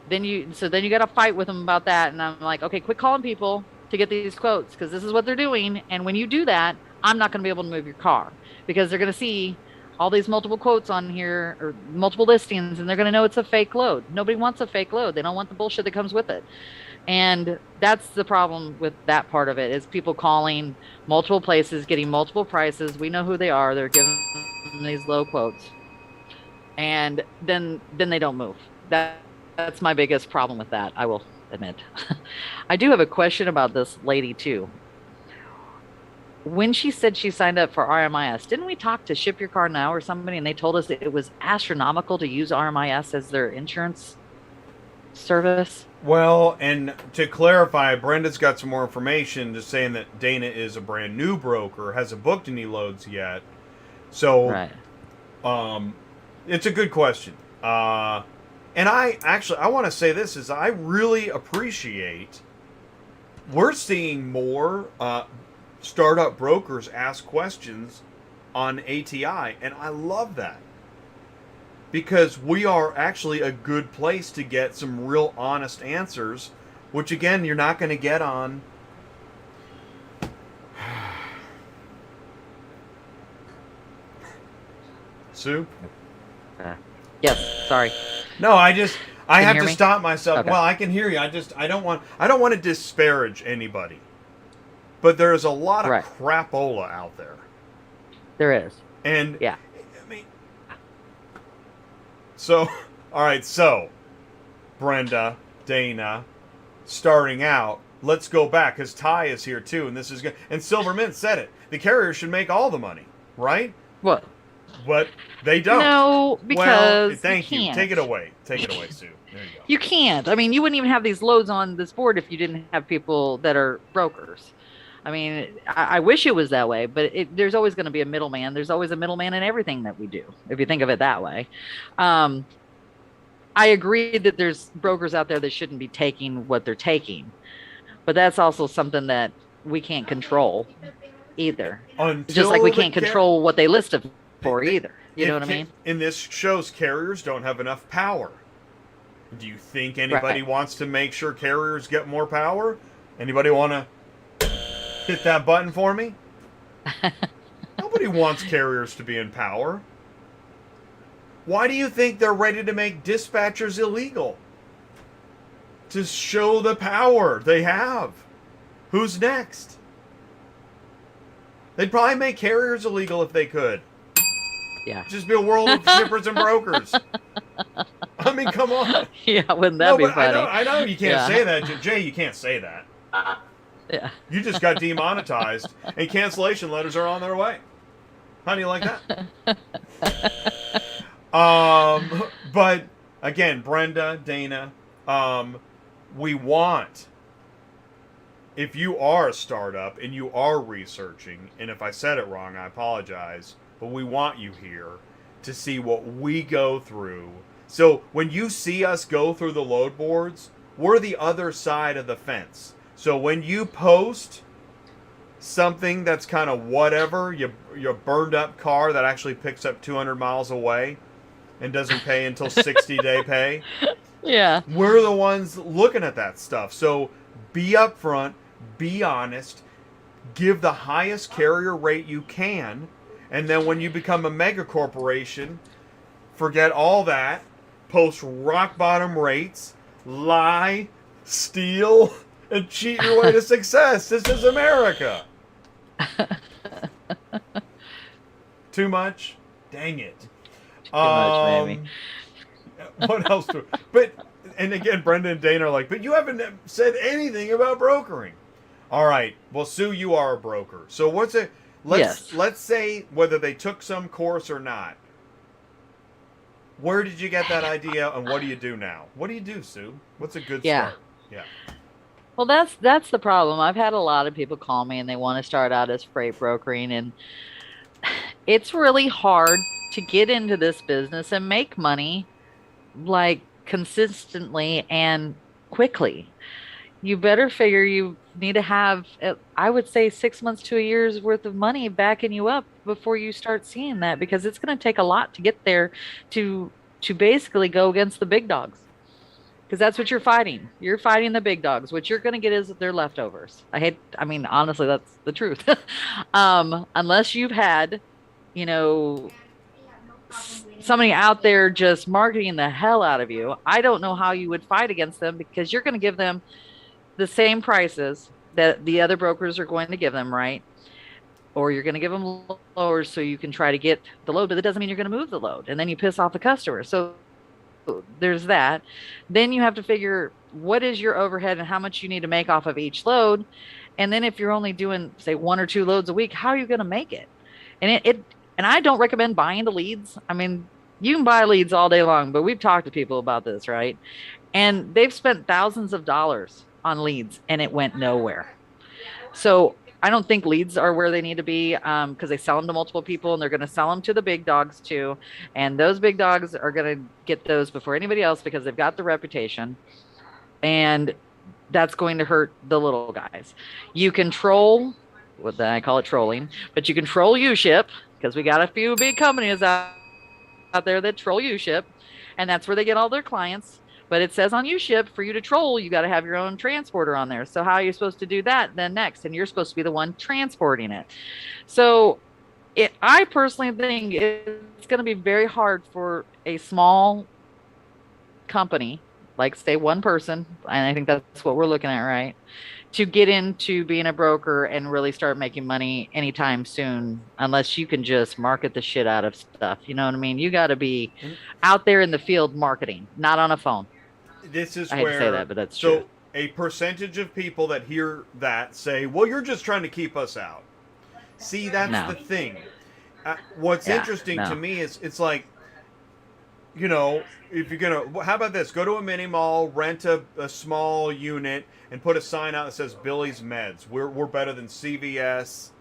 then you got to fight with them about that. And I'm like, okay, quit calling people to get these quotes, because this is what they're doing. And when you do that, I'm not going to be able to move your car, because they're going to see all these multiple quotes on here or multiple listings, and they're going to know it's a fake load. Nobody wants a fake load. They don't want the bullshit that comes with it. And that's the problem with that part of it, is people calling multiple places, getting multiple prices. We know who they are. They're giving these low quotes, and then they don't move. That's my biggest problem with that, I will admit. I do have a question about this lady too. When she said she signed up for RMIS, didn't we talk to Ship Your Car Now or somebody, and they told us that it was astronomical to use RMIS as their insurance service? Well, and to clarify, Brenda's got some more information, just saying that Dana is a brand new broker, hasn't booked any loads yet. So, Right. It's a good question. And I want to say this, is I really appreciate, we're seeing more startup brokers ask questions on ATI, and I love that, because we are actually a good place to get some real honest answers, which again, you're not going to get on Sue? Yes, sorry. No, I have to hear me? stop myself. Okay. Well, I can hear you. I don't want to disparage anybody. But there's a lot of Right. crapola out there. There is. And Yeah. I mean, so all right, so Brenda, Dana, starting out, let's go back because Ty is here too, and this is good. And Silver Mint said it. The carriers should make all the money, right? What? But they don't. No, because well, thank you. can't. Take it away. Take it away, Sue. There you go. You can't. I mean, you wouldn't even have these loads on this board if you didn't have people that are brokers. I mean, I wish it was that way, but there's always going to be a middleman. There's always a middleman in everything that we do, if you think of it that way. I agree that there's brokers out there that shouldn't be taking what they're taking, but that's also something that we can't control either. Just like we can't control what they list it for either. You know what I mean? In this shows carriers don't have enough power. Do you think anybody wants to make sure carriers get more power? Anybody want to hit that button for me? Nobody wants carriers to be in power. Why do you think they're ready to make dispatchers illegal? To show the power they have. Who's next? They'd probably make carriers illegal if they could. Yeah. Just be a world of shippers and brokers. I mean, come on. Yeah, wouldn't that be funny? I know you can't say that. Jay, you can't say that. Yeah. You just got demonetized, and cancellation letters are on their way. How do you like that? But, again, Brenda, Dana, we want, if you are a startup and you are researching, and if I said it wrong, I apologize, but we want you here to see what we go through. So when you see us go through the load boards, we're the other side of the fence. So when you post something that's kind of whatever, your burned up car that actually picks up 200 miles away and doesn't pay until 60-day pay. Yeah. We're the ones looking at that stuff. So be upfront, be honest, give the highest carrier rate you can, and then when you become a mega corporation, forget all that, post rock bottom rates, lie, steal, and cheat your way to success. This is America. Too much? Dang it. Too much, maybe. What else? And again, Brenda and Dana are like, but you haven't said anything about brokering. All right. Well, Sue, you are a broker. So what's it? Let's say whether they took some course or not. Where did you get that idea, and what do you do now? What do you do, Sue? What's a good start? Yeah. Well, that's the problem. I've had a lot of people call me and they want to start out as freight brokering, and it's really hard to get into this business and make money like consistently and quickly. You better figure you need to have, I would say, 6 months to a year's worth of money backing you up before you start seeing that, because it's going to take a lot to get there to basically go against the big dogs. Because that's what you're fighting. You're fighting the big dogs. What you're going to get is their leftovers. Honestly, that's the truth. Unless you've had, somebody out there just marketing the hell out of you, I don't know how you would fight against them, because you're going to give them the same prices that the other brokers are going to give them, right? Or you're going to give them lower so you can try to get the load, but that doesn't mean you're going to move the load. And then you piss off the customer. So there's that. Then you have to figure what is your overhead and how much you need to make off of each load. And then if you're only doing, say, 1 or 2 loads a week, how are you going to make it? And I don't recommend buying the leads. I mean, you can buy leads all day long, but we've talked to people about this, right? And they've spent thousands of dollars on leads and it went nowhere. So I don't think leads are where they need to be, because they sell them to multiple people and they're going to sell them to the big dogs too. And those big dogs are going to get those before anybody else because they've got the reputation, and that's going to hurt the little guys. You control, I call it trolling, but you control U-ship, because we got a few big companies out there that troll U-ship, and that's where they get all their clients. But it says on U-ship, for you to troll, you got to have your own transporter on there. So how are you supposed to do that then next? And you're supposed to be the one transporting it. So I personally think it's going to be very hard for a small company, like say one person, and I think that's what we're looking at, right, to get into being a broker and really start making money anytime soon, unless you can just market the shit out of stuff. You know what I mean? You got to be out there in the field marketing, not on a phone. this is I hate where to say that, but that's so true. a percentage of people that hear that say, "Well, you're just trying to keep us out." See, that's No. the thing. What's Yeah. interesting to No. me is it's like, you know, if you're gonna, how about this? Go to a mini mall, rent a small unit, and put a sign out that says Billy's Meds. We're better than CVS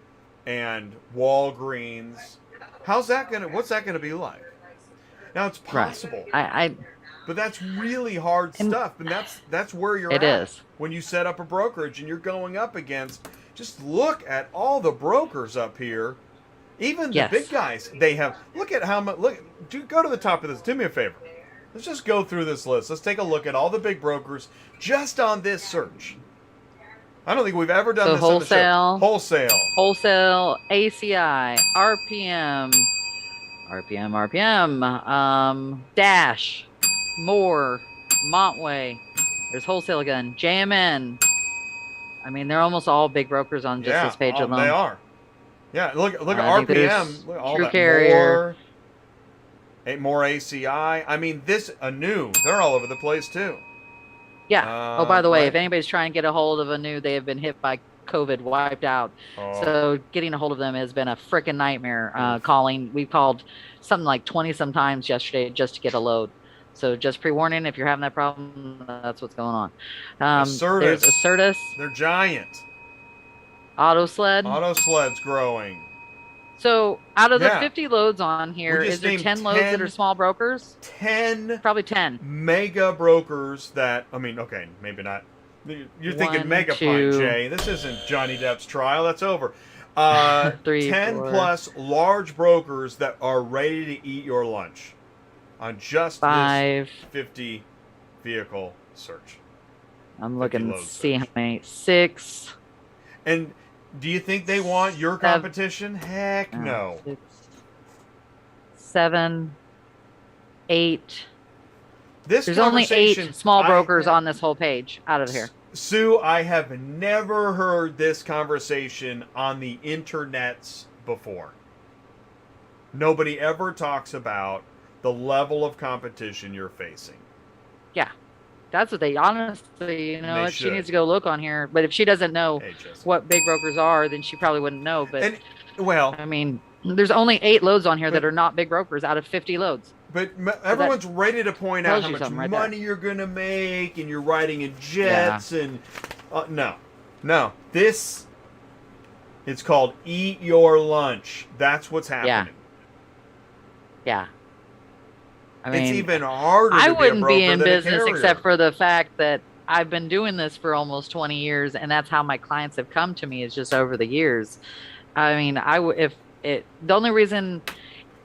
and Walgreens. What's that gonna be like? Now it's Right. possible, I but that's really hard and stuff, and that's where you're it at is. when you set up a brokerage and you're going up against. Just look at all the brokers up here. Even the big Yes. guys, they have. Look at how much. Go to the top of this. Do me a favor. Let's just go through this list. Let's take a look at all the big brokers just on this search. I don't think we've ever done So this on the show. Wholesale. wholesale, ACI, RPM, Dash, Moore, Montway. There's wholesale again. JMN. I mean, they're almost all big brokers on just this page alone. They are. Yeah, look at I think RPM. Look at all True that Carrier. more ACI. I mean, Anu. They're all over the place too. Yeah. Oh, by the way, right. if anybody's trying to get a hold of Anu, they have been hit by COVID, wiped out. Oh. So getting a hold of them has been a freaking nightmare. We called something like 20 some times yesterday just to get a load. So just pre-warning, if you're having that problem, that's what's going on. There's Assertus. They're giant. Autosled. Autosled's growing. So out of the 50 loads on here, is there 10 loads that are small brokers? 10. Probably 10. Mega brokers that, I mean, okay, maybe not. You're thinking mega pint, Jay. This isn't Johnny Depp's trial. That's over. 10 plus large brokers that are ready to eat your lunch on just this 50 vehicle search. I'm looking to see how many. 6. And do you think they want your competition? Heck no. 6, 7, 8. There's only 8 small brokers on this whole page out of here. Sue, I have never heard this conversation on the internets before. Nobody ever talks about the level of competition you're facing. Yeah. That's what they honestly, she needs to go look on here. But if she doesn't know what big brokers are, then she probably wouldn't know. But I mean, there's only 8 loads on here that are not big brokers out of 50 loads. But everyone's ready to point out how much money you're going to make, and you're riding in jets, and no. This, it's called eat your lunch. That's what's happening. Yeah. I mean, it's even harder to I wouldn't be be in business carrier. except for the fact that I've been doing this for almost 20 years, and that's how my clients have come to me, is just over the years. I mean, the only reason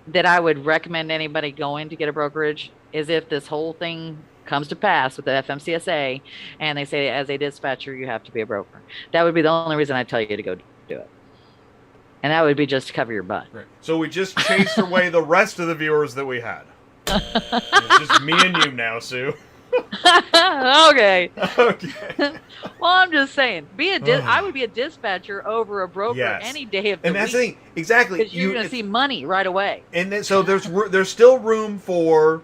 that I would recommend anybody going to get a brokerage is if this whole thing comes to pass with the FMCSA and they say as a dispatcher you have to be a broker. That would be the only reason I'd tell you to go do it. And that would be just to cover your butt. Right. So we just chased away the rest of the viewers that we had. It's just me and you now, Sue. Okay. Okay. Well, I'm just saying, I would be a dispatcher over a broker any day of the week. And that's the thing, exactly. Because you're going to see money right away. And then, so there's still room for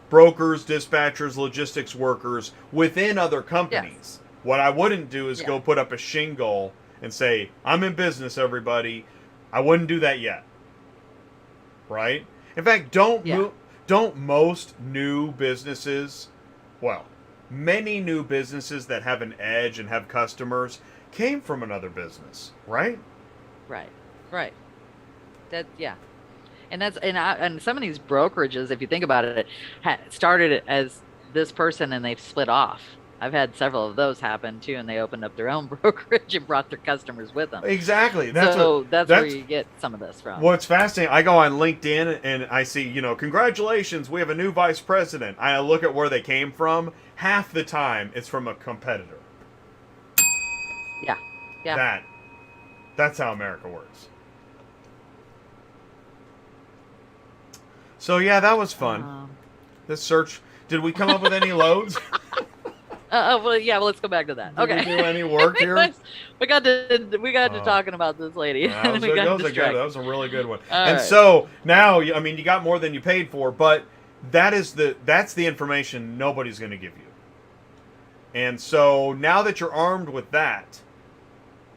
brokers, dispatchers, logistics workers within other companies. Yes. What I wouldn't do is go put up a shingle and say, I'm in business, everybody. I wouldn't do that yet. Right? In fact, don't most new businesses, many new businesses that have an edge and have customers came from another business, right? Right. And some of these brokerages, if you think about it, started as this person and they've split off. I've had several of those happen too, and they opened up their own brokerage and brought their customers with them. Exactly. That's where you get some of this from. What's fascinating, I go on LinkedIn and I see, congratulations, we have a new vice president. I look at where they came from. Half the time, it's from a competitor. Yeah. That's how America works. So yeah, that was fun. This search. Did we come up with any loads? Well, let's go back to that. Did we do any work here? We got to talking about this lady. That was a really good one. Right. So now, I mean, you got more than you paid for, but that's the information nobody's going to give you. And so now that you're armed with that,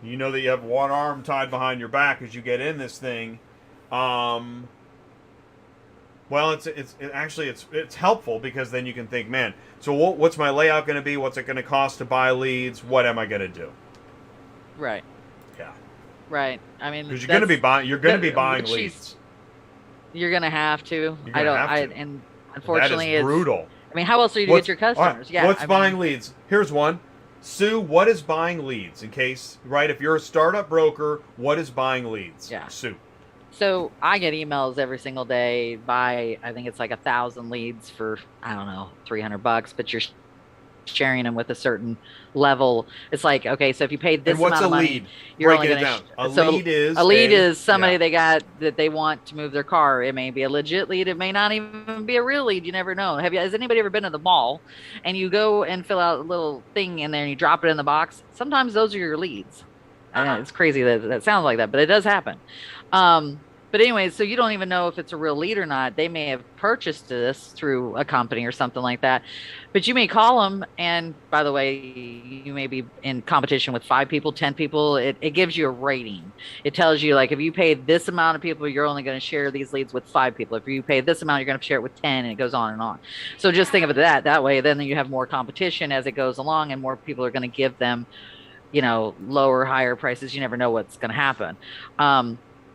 you know that you have one arm tied behind your back as you get in this thing. Well, it's helpful because then you can think, man, so what's my layout going to be? What's it going to cost to buy leads? What am I going to do? Right. Yeah. Right. I mean, because you're going to be buying. You're going to be buying leads. You're going to have to. And unfortunately, that is brutal. I mean, how else are you to get your customers? Right, yeah. What's buying leads? Here's one. Sue, what is buying leads? In case, right? If you're a startup broker, what is buying leads? Yeah. Sue. So I get emails every single day by, I think it's like 1,000 leads for, I don't know, $300, but you're sharing them with a certain level. It's like, okay, so if you paid this amount of money, you're only going to. A lead is somebody they got that they want to move their car. It may be a legit lead. It may not even be a real lead. You never know. Has anybody ever been to the mall and you go and fill out a little thing in there and you drop it in the box? Sometimes those are your leads. I know it's crazy that sounds like that, but it does happen. But anyway, so you don't even know if it's a real lead or not. They may have purchased this through a company or something like that. But you may call them, and by the way, you may be in competition with 5 people, 10 people. It gives you a rating. It tells you, like, if you pay this amount of people, you're only going to share these leads with 5 people. If you pay this amount, you're going to share it with 10, and it goes on and on. So just think of it that way. Then you have more competition as it goes along, and more people are going to give them, lower, higher prices. You never know what's going to happen.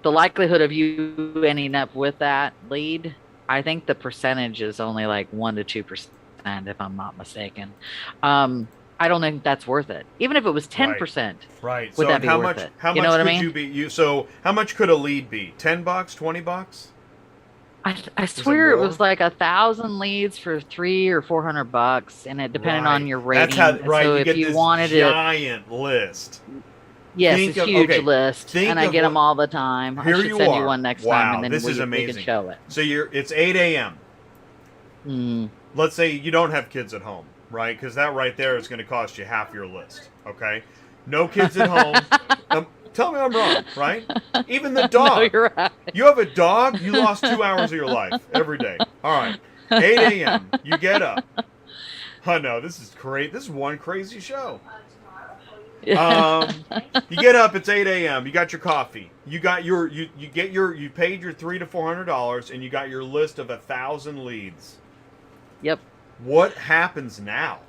The likelihood of you ending up with that lead, I think the percentage is only like 1% to 2%, if I'm not mistaken. I don't think that's worth it. Even if it was 10%, right? Would that be worth it? How much could you be? So how much could a lead be? $10, $20? I swear it was like 1,000 leads for $300 or $400, and it depended on your rating. That's how, right? So you if get you this wanted giant list. Yes, it's a huge list, and I get them all the time. I should send you one next time, and then this is amazing. We can show it. So it's 8 a.m. Let's say you don't have kids at home, right? Because that right there is going to cost you half your list, okay? No kids at home. Tell me I'm wrong, right? Even the dog. No, you're right. You have a dog, you lost 2 hours of your life every day. All right, 8 a.m., you get up. I know, this is great. This is one crazy show. You get up, it's 8 a.m. You got your coffee. You got you paid your $300 to $400, and you got your list of 1,000 leads. Yep. What happens now?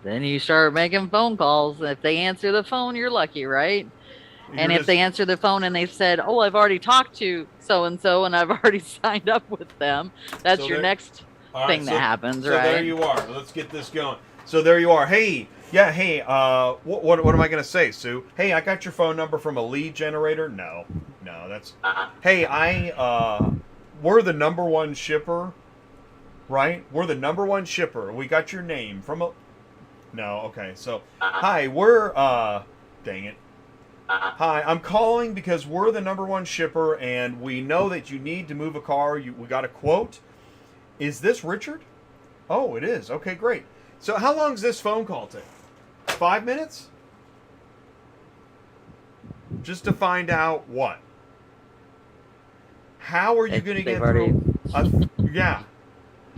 Then you start making phone calls. If they answer the phone, you're lucky, right? And if they answer the phone and they said, "Oh, I've already talked to so and so, and I've already signed up with them," that's your next thing that happens, right? So there you are. Let's get this going. So there you are. Hey. Yeah, hey, what am I going to say, Sue? Hey, I got your phone number from a lead generator? No, that's... Hey, we're the #1 shipper, right? We're the #1 shipper. We got your name from a... No, okay, so... Hi, we're, dang it. Hi, I'm calling because we're the #1 shipper, and we know that you need to move a car. We got a quote. Is this Richard? Oh, it is. Okay, great. So how long does this phone call take? 5 minutes? Just to find out what? How are you going to get through? Yeah.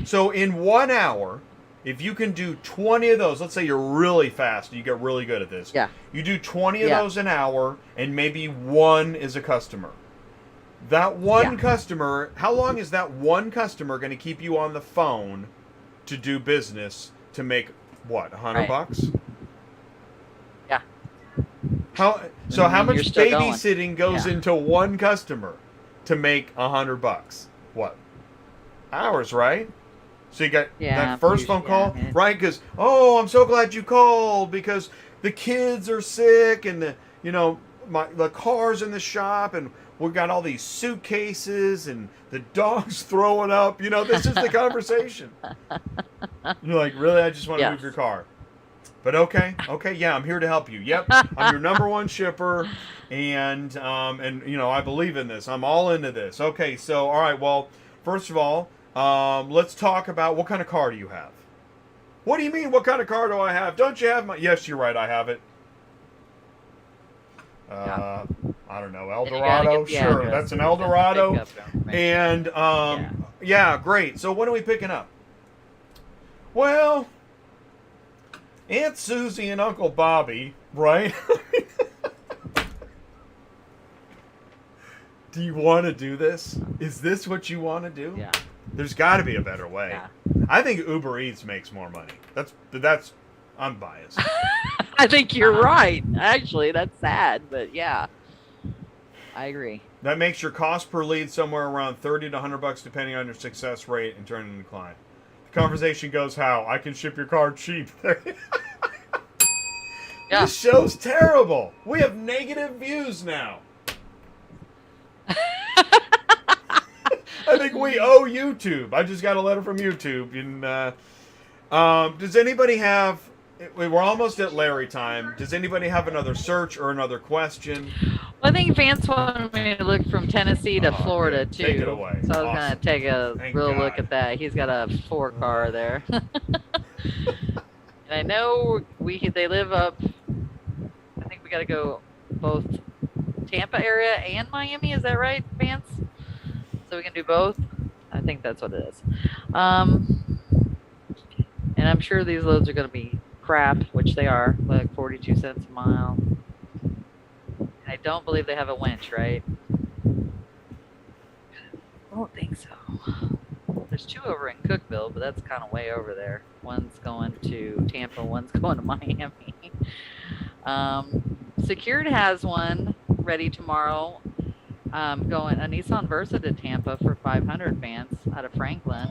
So in 1 hour, if you can do 20 of those, let's say you're really fast, you get really good at this. Yeah. You do 20 of those an hour, and maybe one is a customer. That one customer, how long is that one customer going to keep you on the phone to do business to make what, $100? Yeah. How much babysitting goes into one customer to make $100? What? Hours, right? So you got that first phone call, right? Because I'm so glad you called because the kids are sick and the car's in the shop and we've got all these suitcases and the dog's throwing up. This is the conversation. You're like, really? I just want to move your car. But okay, yeah, I'm here to help you. Yep, I'm your #1 shipper, and I believe in this. I'm all into this. Okay, so all right, well, first of all, let's talk about what kind of car do you have? What do you mean? What kind of car do I have? Don't you have my? Yes, you're right. I have it. I don't know, Eldorado. Sure, that's an Eldorado. And great. So when are we picking up? Well, Aunt Susie and Uncle Bobby, right? Do you want to do this? Is this what you want to do? Yeah. There's got to be a better way. Yeah. I think Uber Eats makes more money. That's I'm biased. I think you're right. Actually, that's sad, but yeah, I agree. That makes your cost per lead somewhere around $30 to $100 depending on your success rate and turning the client. The conversation goes how? I can ship your car cheap. Yeah. This show's terrible. We have negative views now. I think we owe YouTube. I just got a letter from YouTube. And does anybody have... We're almost at Larry time. Does anybody have another search or another question? Well, I think Vance wanted me to look from Tennessee to Florida, too. Take it away. So I was Awesome. going to take a Thank real God. look at that. He's got a 4-car there. And I know they live up... I think we got to go both Tampa area and Miami. Is that right, Vance? So we can do both? I think that's what it is. And I'm sure these loads are going to be crap, which they are, like 42 cents a mile. I don't believe they have a winch, right? I don't think so. There's 2 over in Cookville, but that's kind of way over there. One's going to Tampa, one's going to Miami. Secured has one ready tomorrow. Going a Nissan Versa to Tampa for 500 Vance out of Franklin.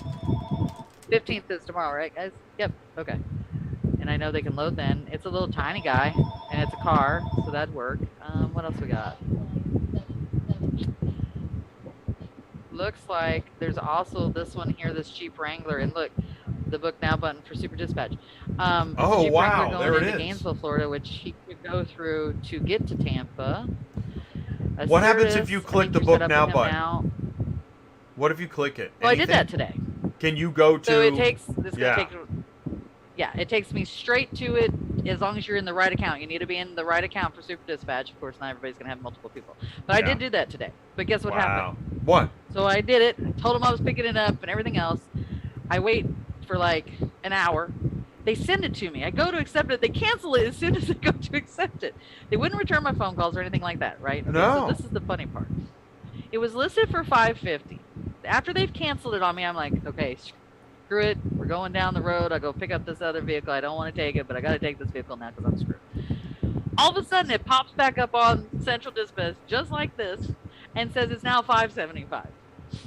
15th is tomorrow, right, guys? Yep. Okay. And I know they can load then. It's a little tiny guy, and it's a car, so that'd work. What else we got? Looks like there's also this one here, this Jeep Wrangler, and look, the book now button for Super Dispatch. Oh, Jeep wow, Wrangler there going it into is. Gainesville, Florida, which he could go through to get to Tampa. What happens if you click the book now button? Now. What if you click it? Well, Anything? I did that today. Can you go to... So it takes... This Yeah. take, yeah, it takes me straight to it as long as you're in the right account. You need to be in the right account for Super Dispatch. Of course, not everybody's going to have multiple people. But I Yeah. did do that today. But guess what happened? What? So I did it. I told them I was picking it up and everything else. I wait for like an hour. They send it to me. I go to accept it. They cancel it as soon as I go to accept it. They wouldn't return my phone calls or anything like that, right? Okay, No. So this is the funny part. It was listed for $550. After they've canceled it on me, I'm like, okay, screw it. We're going down the road. I'll go pick up this other vehicle. I don't want to take it, but I got to take this vehicle now because I'm screwed. All of a sudden, it pops back up on Central Dispatch just like this and says it's now $575.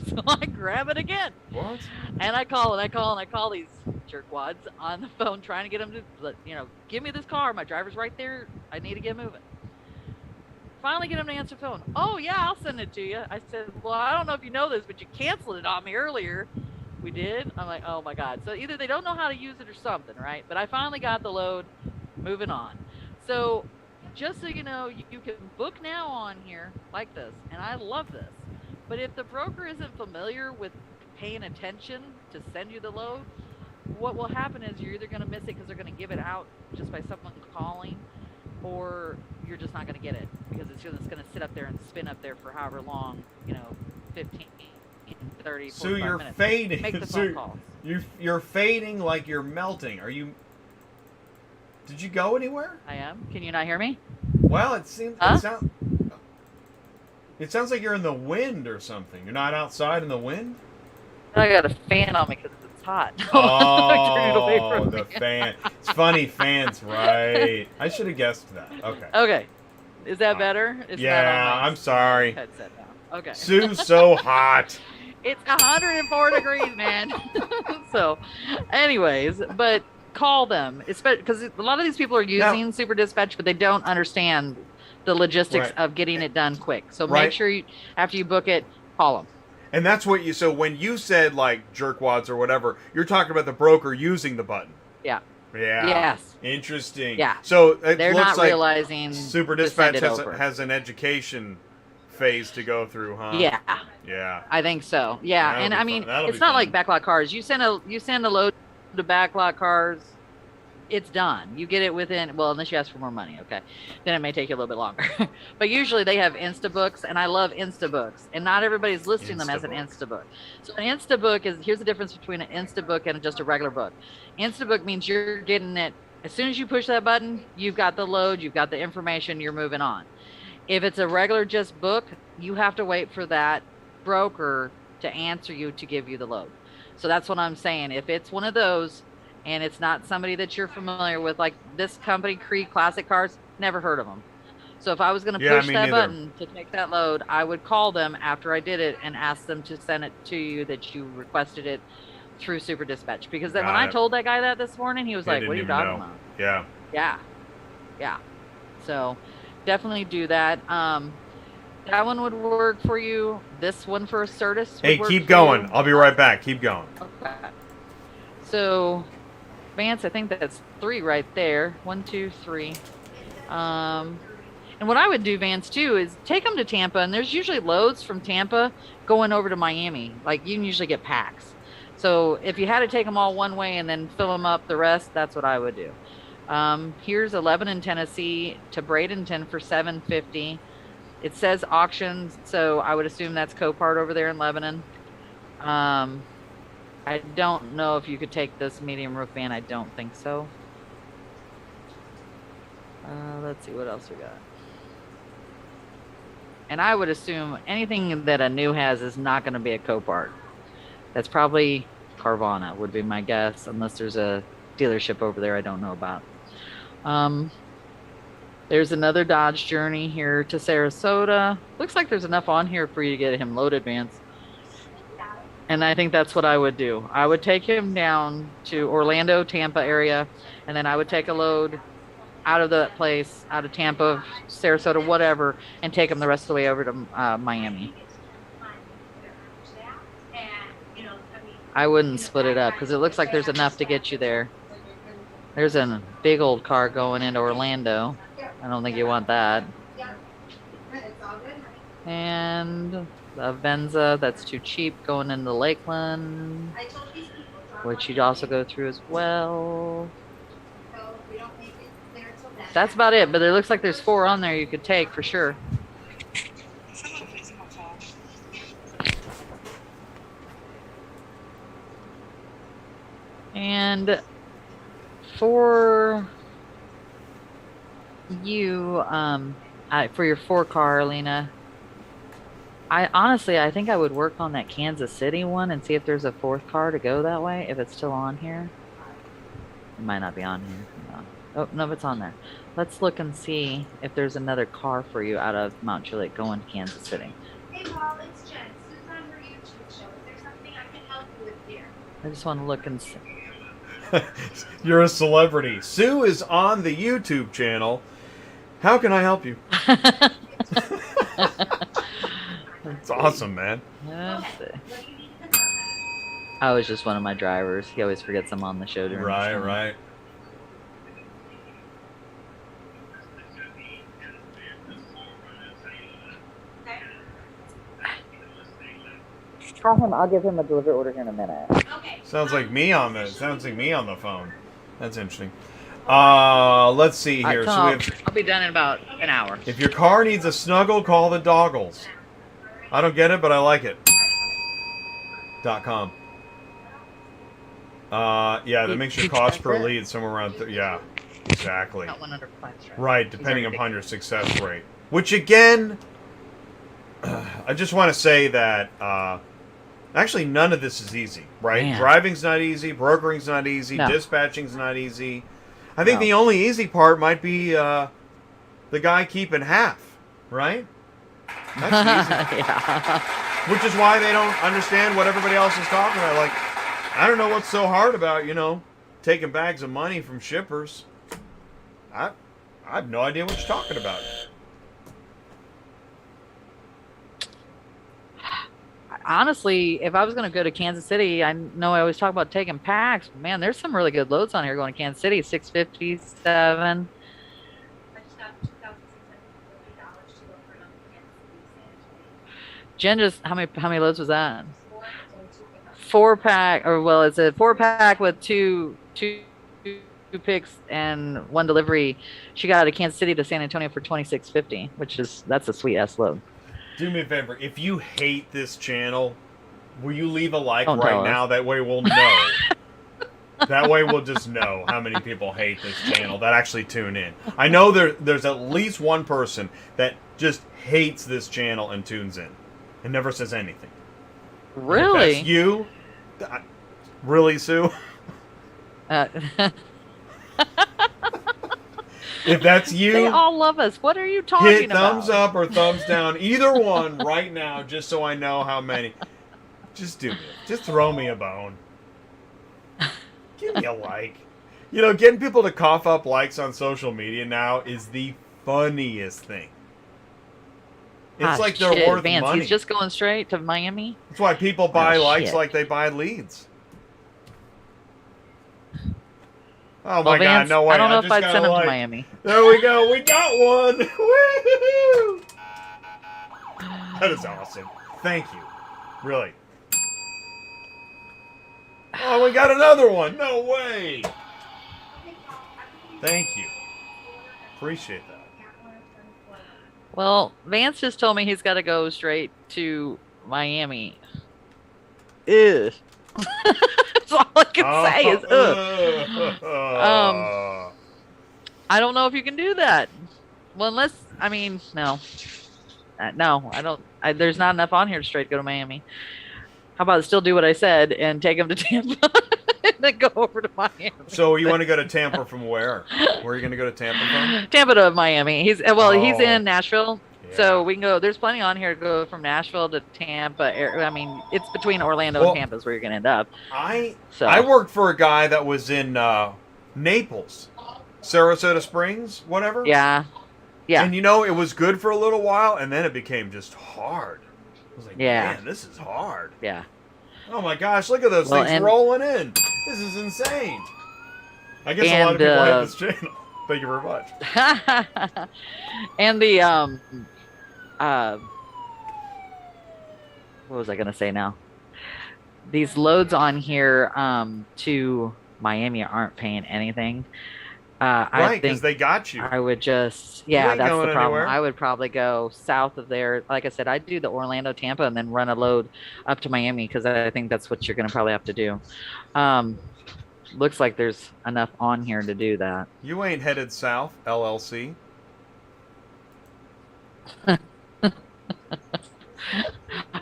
So I grab it again. What? And I call these jerkwads on the phone trying to get them to, give me this car. My driver's right there. I need to get moving. Finally get them to answer the phone. Oh, yeah, I'll send it to you. I said, well, I don't know if you know this, but you canceled it on me earlier. We did? I'm like, oh, my God. So either they don't know how to use it or something, right? But I finally got the load. Moving on. So just so you know, you can book now on here like this. And I love this. But if the broker isn't familiar with paying attention to send you the load, what will happen is you're either going to miss it because they're going to give it out just by someone calling, or you're just not going to get it because it's just going to sit up there and spin up there for however long, 15, 30, 45 So you're minutes. fading. Make the phone calls. You're fading like you're melting. Are you... Did you go anywhere? I am. Can you not hear me? Well, it seems... Huh? It sounds like you're in the wind or something. You're not outside in the wind? I got a fan on me because it's hot. Oh, Turn it away from the me. fan. It's funny, fans, right. I should have guessed that. Okay. Okay. Is that better? It's Yeah, not on my I'm sorry. headset now. Okay. Sue's so hot. It's 104 degrees, man. So, anyways, but call them, because a lot of these people are using Super Dispatch, but they don't understand the logistics Right. of getting it done quick. So Right. make sure after you book it, call them. And that's what you... So when you said, like, jerkwads or whatever, you're talking about the broker using the button. Yeah. Yeah. Yes. Interesting. Yeah. So it They're looks not like realizing Super to send Dispatch it over. has an education phase to go through, huh? Yeah. Yeah. I think so. Yeah, That'll and be I fun. mean, That'll it's be not fun. like backlot cars. You send a load to backlot cars, it's done. You get it within, well, unless you ask for more money, okay? Then it may take you a little bit longer. But usually they have Instabooks, and I love Instabooks. And not everybody's listing them as an Instabook. So an Instabook here's the difference between an Instabook and just a regular book. Instabook means you're getting it As soon as you push that button, you've got the load, you've got the information, you're moving on. If it's a regular just book, you have to wait for that broker to answer you to give you the load. So that's what I'm saying. If it's one of those and it's not somebody that you're familiar with, like this company, Cree Classic Cars, never heard of them. So if I was going to push that button to take that load, I would call them after I did it and ask them to send it to you that you requested it through Super Dispatch. Because then when I told that guy that this morning, he was like, what are you talking about? Yeah. Yeah. Yeah. So definitely do that. That one would work for you. This one for a Certus. Hey, keep going. I'll be right back. Keep going. Okay. So, Vance, I think that's 3 right there. 1, 2, 3. And what I would do, Vance, too, is take them to Tampa. And there's usually loads from Tampa going over to Miami. Like, you can usually get packs. So if you had to take them all one way and then fill them up the rest, that's what I would do. Here's 11 in Tennessee to Bradenton for $750. It says auctions, so I would assume that's Copart over there in Lebanon. I don't know if you could take this medium roof van. I don't think so. Let's see what else we got. And I would assume anything that a new has is not going to be a Copart. That's probably Carvana would be my guess, unless there's a dealership over there I don't know about. There's another Dodge Journey here to Sarasota. Looks like there's enough on here for you to get him loaded, Vance. And I think that's what I would do. I would take him down to Orlando, Tampa area, and then I would take a load out of that place, out of Tampa, Sarasota, whatever, and take him the rest of the way over to Miami. I wouldn't split it up because it looks like there's enough to get you there. There's a big old car going into Orlando. I don't think you want that. And the Venza, that's too cheap, going into Lakeland, which you'd also go through as well. That's about it, but it looks like there's 4 on there you could take for sure. And for you, for your 4 car, Elena, I think I would work on that Kansas City one and see if there's a 4th car to go that way, if it's still on here. It might not be on here. No. Oh, no, it's on there. Let's look and see if there's another car for you out of Mount Juliet going to Kansas City. Hey, Paul, it's Jen. Sue's on her YouTube show. Is there something I can help you with here? I just want to look and see. You're a celebrity. Sue is on the YouTube channel. How can I help you? It's awesome, man. Let's see. I was just one of my drivers. He always forgets I'm on the show during the show. Right. Call him. I'll give him a delivery order here in a minute. Okay. Sounds like me on the phone. That's interesting. Let's see here. So I'll be done in about an hour. If your car needs a snuggle, call the Doggles. I don't get it, but I like it. .com. Yeah, that makes your cost per lead somewhere around. Yeah, exactly. Not 105, right, depending upon your success rate. Which again, I just want to say that actually none of this is easy. Right, Man. Driving's not easy. Brokering's not easy. No. Dispatching's not easy. I think the only easy part might be the guy keeping half. Right. That's easy. Yeah. Which is why they don't understand what everybody else is talking about. Like, I don't know what's so hard about, taking bags of money from shippers. I have no idea what you're talking about. Honestly, if I was going to go to Kansas City, I know I always talk about taking packs. Man, there's some really good loads on here going to Kansas City. 657. Jen just how many loads was that? 4-pack, or well, it's a 4-pack with two picks and 1 delivery. She got out of Kansas City to San Antonio for $26.50, that's a sweet ass load. Do me a favor, if you hate this channel, will you leave a like Don't right now? That way we'll know. That way we'll just know how many people hate this channel that actually tune in. I know there's at least one person that just hates this channel and tunes in and never says anything. Really? If that's you? Really, Sue? If that's you, they all love us. What are you talking hit about? thumbs up or thumbs down, either one right now, just so I know how many. Just do it. Just throw me a bone. Give me a like. You know, getting people to cough up likes on social media now is the funniest thing. It's like they're shit, worth Vance, money. he's just going straight to Miami. That's why people buy likes shit. like they buy leads. Oh Well, my Vance, God, no way. I don't know if just I'd got send a him like. to Miami. There we go. We got one. Woo-hoo-hoo. That is awesome. Thank you. Really. Oh, we got another one. No way. Thank you. Appreciate that. Well, Vance just told me he's got to go straight to Miami. Ew. That's all I can say is ugh. I don't know if you can do that. Well, unless, I mean, no. No, I don't. There's not enough on here to straight go to Miami. How about still do what I said and take him to Tampa and then go over to Miami? So you want to go to Tampa from where? Where are you going to go to Tampa from? Tampa to Miami. He's in Nashville. Yeah. So we can go. There's plenty on here to go from Nashville to Tampa. I mean, it's between Orlando and Tampa is where you're going to end up. I worked for a guy that was in Naples, Sarasota Springs, whatever. Yeah. Yeah. And you know, it was good for a little while, and then it became just hard. I was like, Yeah. man, this is hard. Yeah. Oh my gosh, look at those things rolling in. This is insane. I guess a lot of people hate this channel. Thank you very much. And the what was I gonna say now? These loads on here to Miami aren't paying anything. Right, because they got you. I would just You ain't that's going the problem. anywhere. I would probably go south of there. Like I said, I'd do the Orlando, Tampa, and then run a load up to Miami because I think that's what you're gonna probably have to do. Looks like there's enough on here to do that. You ain't headed south, LLC.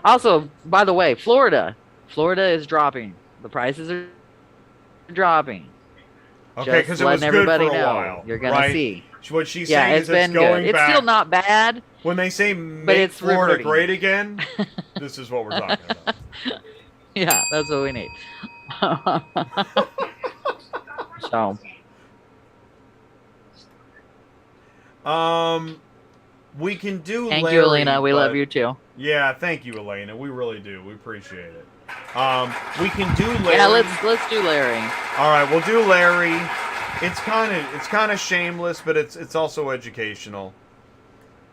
Also, by the way, Florida is dropping. The prices are dropping. Okay, because it was good for a while. You're gonna right? see. What she's saying it's is it's been going good. back. It's still not bad. When they say make it's Florida reverting. great again, this is what we're talking about. Yeah, that's what we need. So, we can do thank Larry, you, Elena. We but- love you too. Yeah, thank you, Elena. We really do. We appreciate it. We can do Larry. Yeah, let's do Larry. All right, we'll do Larry. It's kind of shameless, but it's also educational.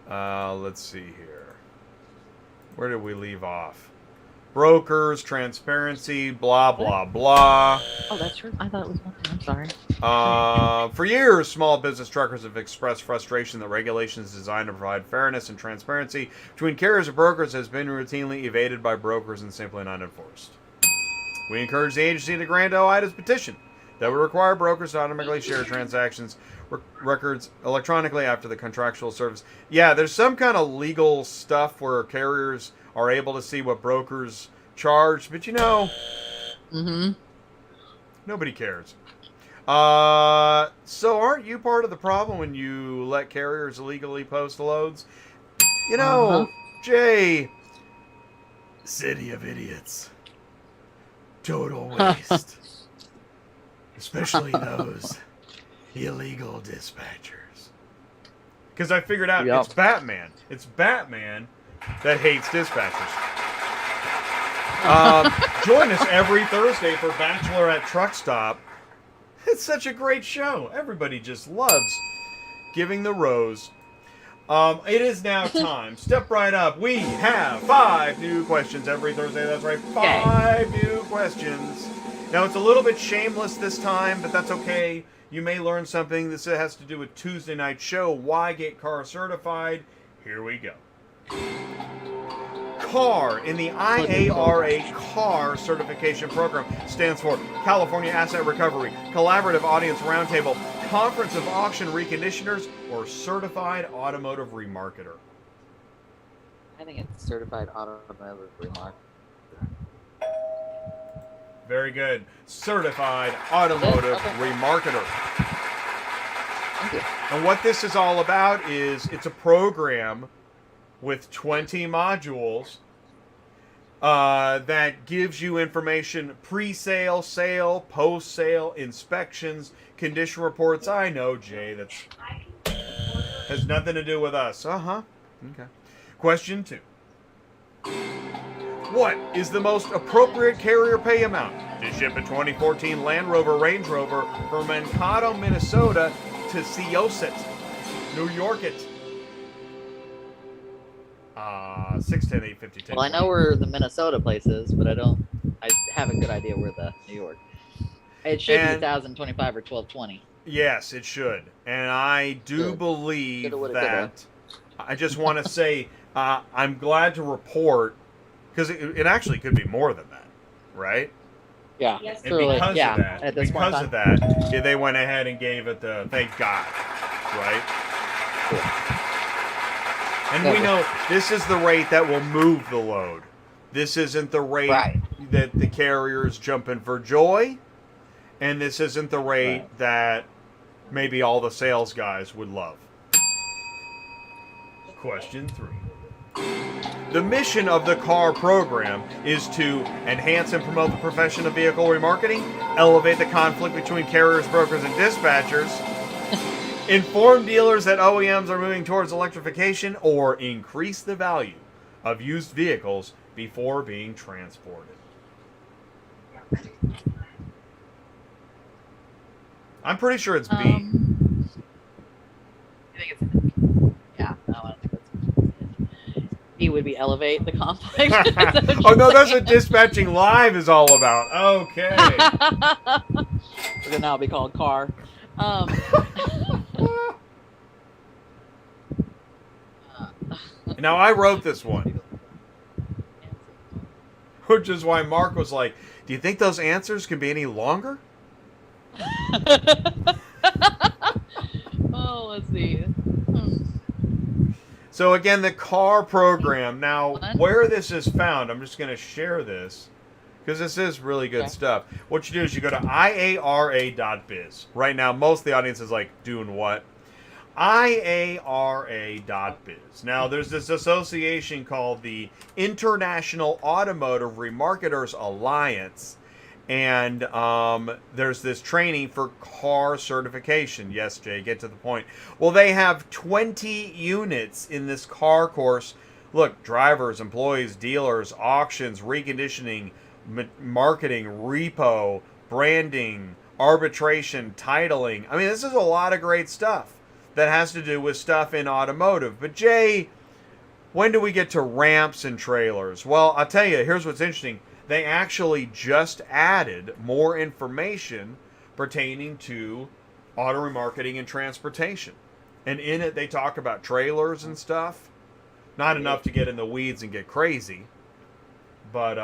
Let's see here. Where did we leave off? Brokers, transparency, blah blah blah. Oh, that's true. I thought it was one thing. I'm sorry. For years, small business truckers have expressed frustration that regulations designed to provide fairness and transparency between carriers and brokers has been routinely evaded by brokers and simply not enforced. We encourage the agency to grant OIDA's petition that would require brokers to automatically share transactions records electronically after the contractual service. Yeah, there's some kind of legal stuff where carriers are able to see what brokers charge, but you know, nobody cares. So aren't you part of the problem when you let carriers illegally post loads? You know, Jay, city of idiots. Total waste. Especially those illegal dispatchers. Because I figured out it's Batman. It's Batman that hates dispatchers. Join us every Thursday for Bachelorette Truck Stop. It's such a great show. Everybody just loves giving the rose. It is now time. Step right up. We have 5 new questions every Thursday. That's right, 5 new questions. Now, it's a little bit shameless this time, but that's okay. You may learn something. This has to do with Tuesday night show. Why get car certified? Here we go. CAR in the IARA CAR certification program stands for California Asset Recovery, Collaborative Audience Roundtable, Conference of Auction Reconditioners, or Certified Automotive Remarketer. I think it's certified automotive remark. Very good. Certified Automotive Okay. Remarketer. Thank you. And what this is all about is it's a program with 20 modules that gives you information pre-sale, sale, post-sale, inspections, condition reports. I know, Jay, that has nothing to do with us. Uh-huh. Okay. Question 2. What is the most appropriate carrier pay amount to ship a 2014 Land Rover Range Rover from Mankato, Minnesota to Syosset, New York? 610-850-10. Well, I know where the Minnesota place is, but I have a good idea where the New York. It should be 1,025 or 1,220. Yes, it should. And I do believe that. I just want to say I'm glad to report, because it actually could be more than that, right? Yeah, Yes, And because yeah, of that, at this point in yeah, they went ahead and gave it the thank God, right? Cool. And we know this is the rate that will move the load. This isn't the rate that the carrier's jumping for joy, and this isn't the rate that maybe all the sales guys would love. Question 3. The mission of the CAR program is to enhance and promote the profession of vehicle remarketing, elevate the conflict between carriers, brokers, and dispatchers, inform dealers that OEMs are moving towards electrification, or increase the value of used vehicles before being transported. I'm pretty sure it's B. I think it's yeah. No, I think it's B would be elevate the conflict. Oh no, that's what Dispatching Live is all about. Okay. It'll now be called CAR. Now I wrote this one, which is why Mark was like, "Do you think those answers can be any longer?" Oh, let's see. So again, the CAR program. Now, where this is found, I'm just going to share this because this is really good stuff. What you do is you go to iara.biz. Right now, most of the audience is like, doing what? iara.biz. Now, there's this association called the International Automotive Remarketers Alliance, and there's this training for CAR certification. Yes, Jay, get to the point. Well, they have 20 units in this CAR course. Look, drivers, employees, dealers, auctions, reconditioning, marketing, repo, branding, arbitration, titling. I mean, this is a lot of great stuff that has to do with stuff in automotive. But Jay, when do we get to ramps and trailers? Well, I'll tell you, here's what's interesting. They actually just added more information pertaining to auto remarketing and transportation. And in it, they talk about trailers and stuff. Not enough to get in the weeds and get crazy. But,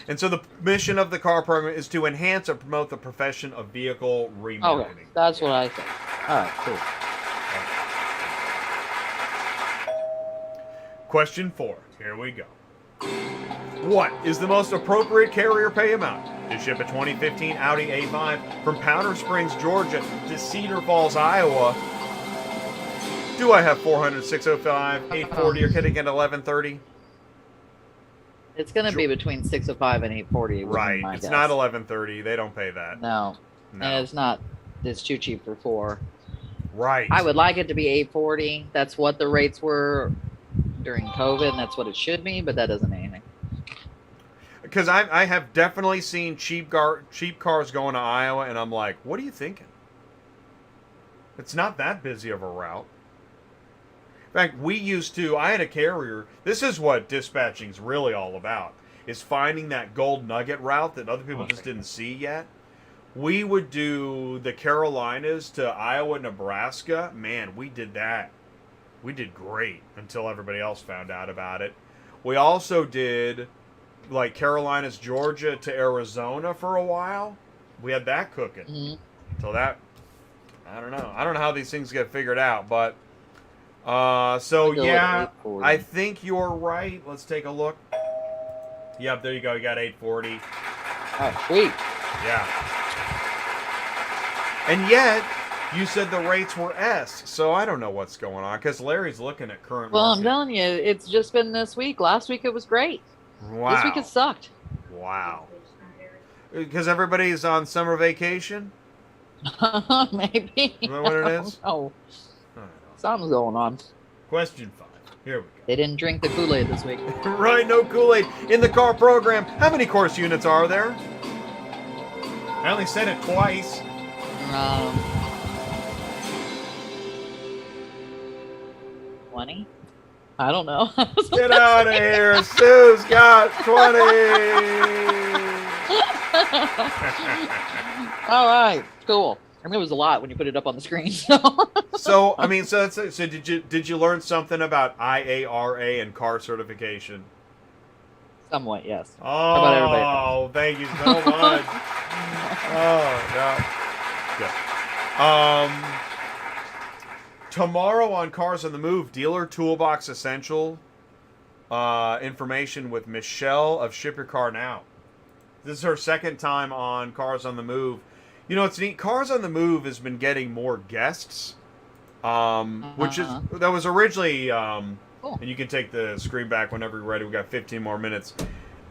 and so the mission of the CAR program is to enhance and promote the profession of vehicle remarketing. Okay, that's what I think. All right, cool. Question 4. Here we go. What is the most appropriate carrier pay amount to ship a 2015 Audi A5 from Powder Springs, Georgia to Cedar Falls, Iowa? Do I have 400, 605, 840, or can I get 1130? It's going to be between 605 and 840. Right. It's not 1130. They don't pay that. No. And it's not. It's too cheap for 4. Right. I would like it to be 840. That's what the rates were during COVID, and that's what it should be, but that doesn't mean anything. Because I have definitely seen cheap cars going to Iowa, and I'm like, what are you thinking? It's not that busy of a route. In fact, I had a carrier. This is what dispatching's really all about, is finding that gold nugget route that other people just didn't see yet. We would do the Carolinas to Iowa, Nebraska. Man, we did that. We did great until everybody else found out about it. We also did like Carolinas, Georgia to Arizona for a while. We had that cooking. Mhm. So that, I don't know. I don't know how these things get figured out, but so Still at yeah, 840. I think you're right. Let's take a look. Yep, there you go. You got 840. Oh, sweet. Yeah. And yet, you said the rates were S, so I don't know what's going on because Larry's looking at current Well, market. I'm telling you, it's just been this week. Last week it was great. Wow. This week it sucked. Wow. Because everybody's on summer vacation? Maybe. Is that what it is? Oh, I don't know. something's going on. Question 5. Here we They didn't drink the Kool-Aid this week. go. Right, no Kool-Aid. In the car program, how many course units are there? I only said it twice. 20? I don't know. Get out of here. Sue's got 20. All right, cool. I mean, it was a lot when you put it up on the screen. So, I mean, so did you learn something about IARA and car certification? Somewhat, yes. Oh, about everybody else? thank you so much. Oh, God. Yeah. Tomorrow on Cars on the Move, Dealer Toolbox Essential information with Michelle of Ship Your Car Now. This is her second time on Cars on the Move. You know, it's neat. Cars on the Move has been getting more guests, which is that was originally. Cool. And you can take the screen back whenever you're ready. We got 15 more minutes.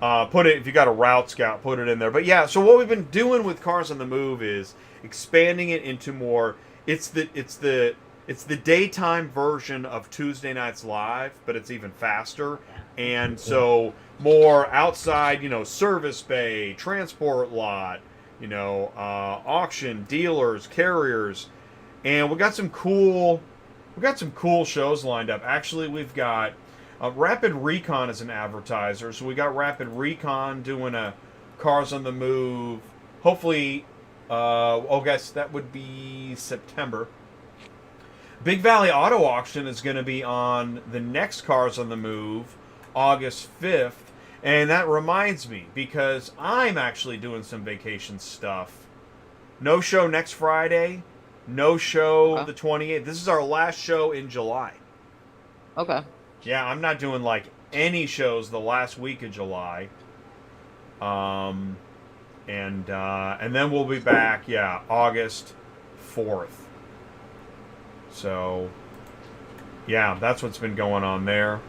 Put it if you got a Route Scout, put it in there. But yeah, so what we've been doing with Cars on the Move is expanding it into more. It's the daytime version of Tuesday Nights Live, but it's even faster. And so more outside, you know, service bay, transport lot, you know, auction, dealers, carriers, and we got some cool shows lined up. Actually, we've got Rapid Recon as an advertiser, so we got Rapid Recon doing a Cars on the Move. Hopefully, guess that would be September. Big Valley Auto Auction is going to be on the next Cars on the Move, August 5th. And that reminds me, because I'm actually doing some vacation stuff. No show next Friday. No show the 28th. This is our last show in July. Okay. Yeah, I'm not doing like any shows the last week of July. And then we'll be back, August 4th. So, yeah, that's what's been going on there.